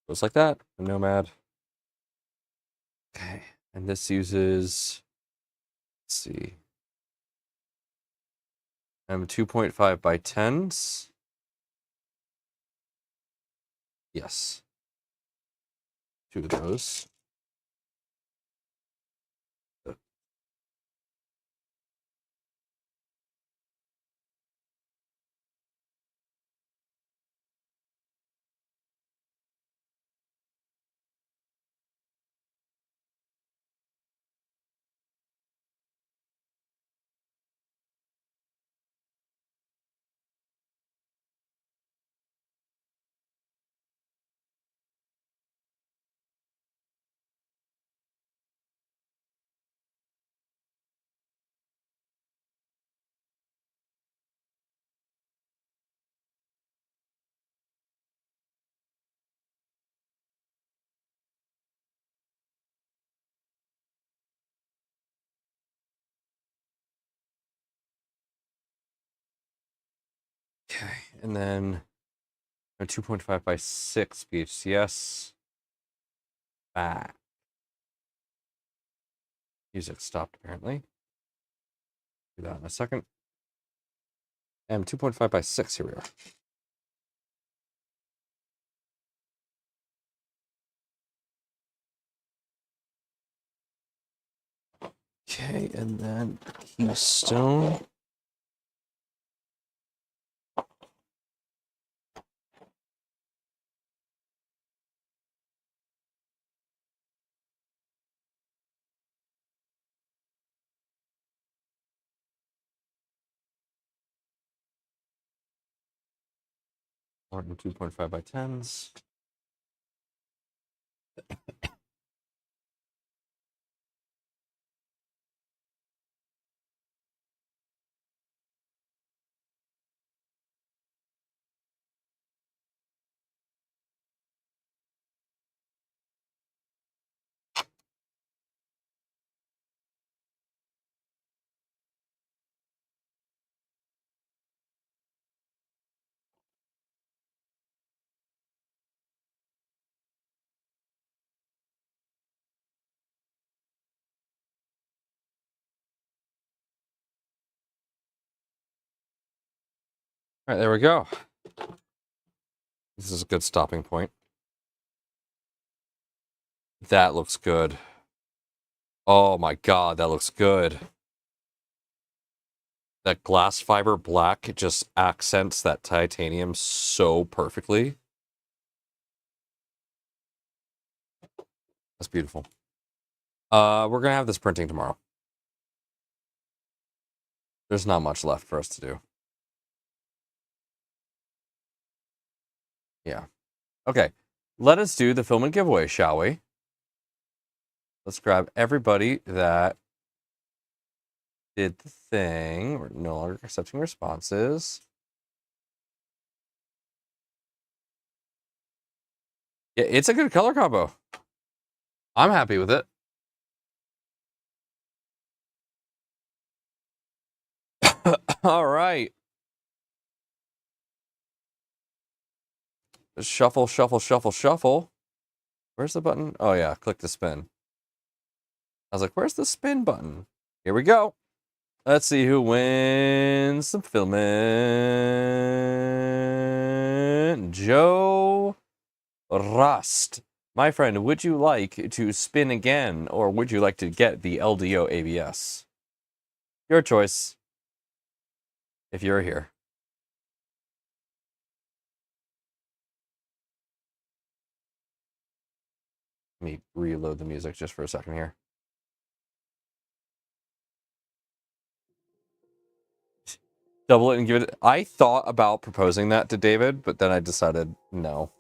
Just like that. A Nomad. Okay. And this uses, let's see, M 2.5 by 10s. Yes. 2 of those. Okay, and then a 2.5 by 6 BHCS. Back. Music stopped apparently. Do that in a second. And 2.5 by 6, here we are. Okay, and then Keystone. Martin 2.5 by 10s. All right, there we go. This is a good stopping point. That looks good. Oh my god, that looks good. That glass fiber black just accents that titanium so perfectly. That's beautiful. We're gonna have this printing tomorrow. There's not much left for us to do. Yeah. Okay. Let us do the filament giveaway, shall we? Let's grab everybody that did the thing. We're no longer accepting responses. Yeah, it's a good color combo. I'm happy with it. All right. Shuffle, shuffle, shuffle, shuffle. Where's the button? Oh, yeah. Click to spin. I was like, where's the spin button? Here we go. Let's see who wins some filament. Joe Rust. My friend, would you like to spin again, or would you like to get the LDO ABS? Your choice, if you're here. Let me reload the music just for a second here. Double it and give it. I thought about proposing that to David, but then I decided no.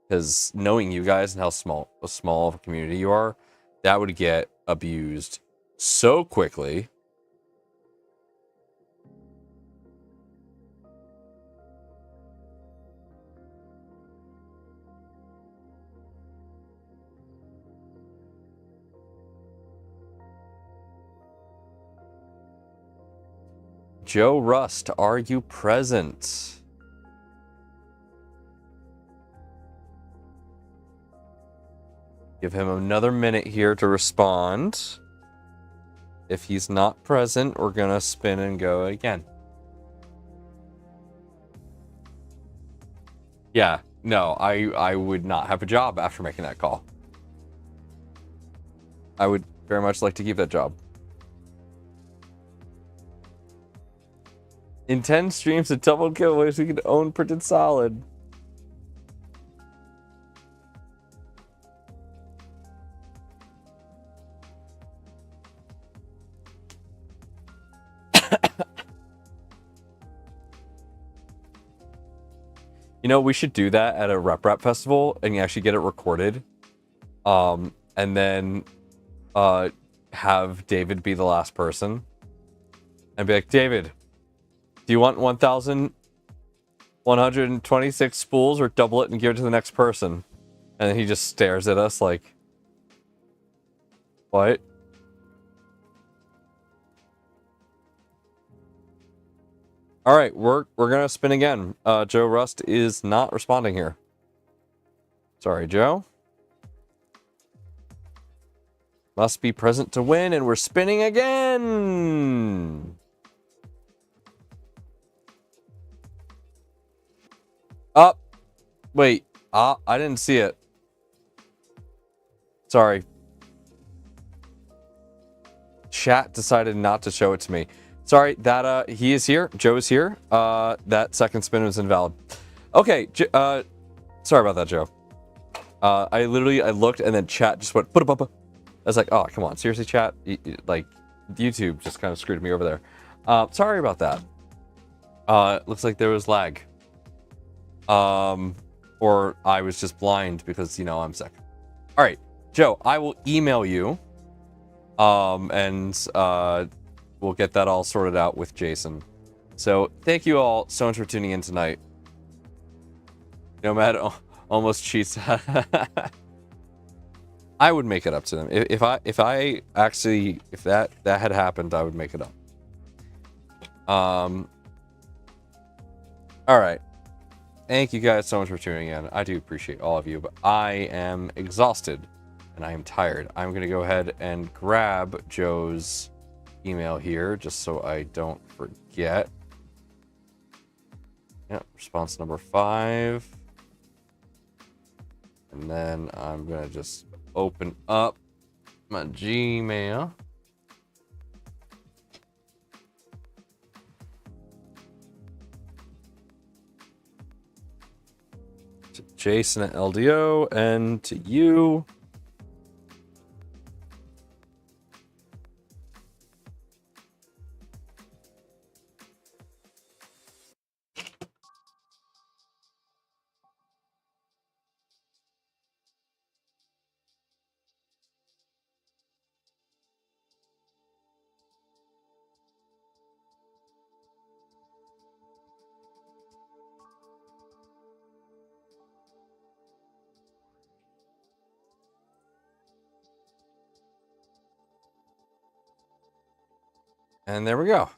Because knowing you guys and how small of a community you are, that would get abused so quickly. Joe Rust, are you present? Give him another minute here to respond. If he's not present, we're gonna spin and go again. Yeah, no, I would not have a job after making that call. I would very much like to keep that job. In 10 streams of double giveaways, we can own printed solid. You know, we should do that at a rep festival and actually get it recorded. And then have David be the last person. And be like, David, do you want 1,126 spools or double it and give it to the next person? And then he just stares at us like, what? All right, we're gonna spin again. Joe Rust is not responding here. Sorry, Joe. Must be present to win, and we're spinning again. Up. Wait. I didn't see it. Sorry. Chat decided not to show it to me. Sorry, that he is here. Joe is here. That second spin was invalid. Okay. Sorry about that, Joe. I looked and then chat just went put up. I was like, oh, come on, seriously, chat. Like, YouTube just kind of screwed me over there. Sorry about that. Looks like there was lag. Or I was just blind because, you know, I'm sick. All right, Joe, I will email you. And we'll get that all sorted out with Jason. So thank you all so much for tuning in tonight. Nomad almost cheats. I would make it up to them. If that had happened, I would make it up. All right. Thank you guys so much for tuning in. I do appreciate all of you, but I am exhausted and I am tired. I'm going to go ahead and grab Joe's email here just so I don't forget. Yep, response number 5. And then I'm going to just open up my Gmail. To Jason at LDO and to you. And there we go.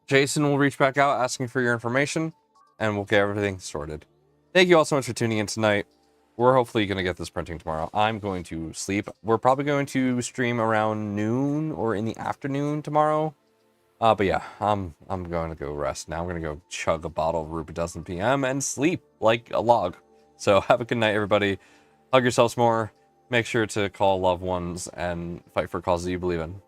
Jason will reach back out asking for your information, and we'll get everything sorted. Thank you all so much for tuning in tonight. We're hopefully going to get this printing tomorrow. I'm going to sleep. We're probably going to stream around noon or in the afternoon tomorrow. But yeah, I'm going to go rest now. I'm going to go chug a bottle of Ruby Dozen PM and sleep like a log. So have a good night, everybody. Hug yourselves more. Make sure to call loved ones and fight for causes you believe in.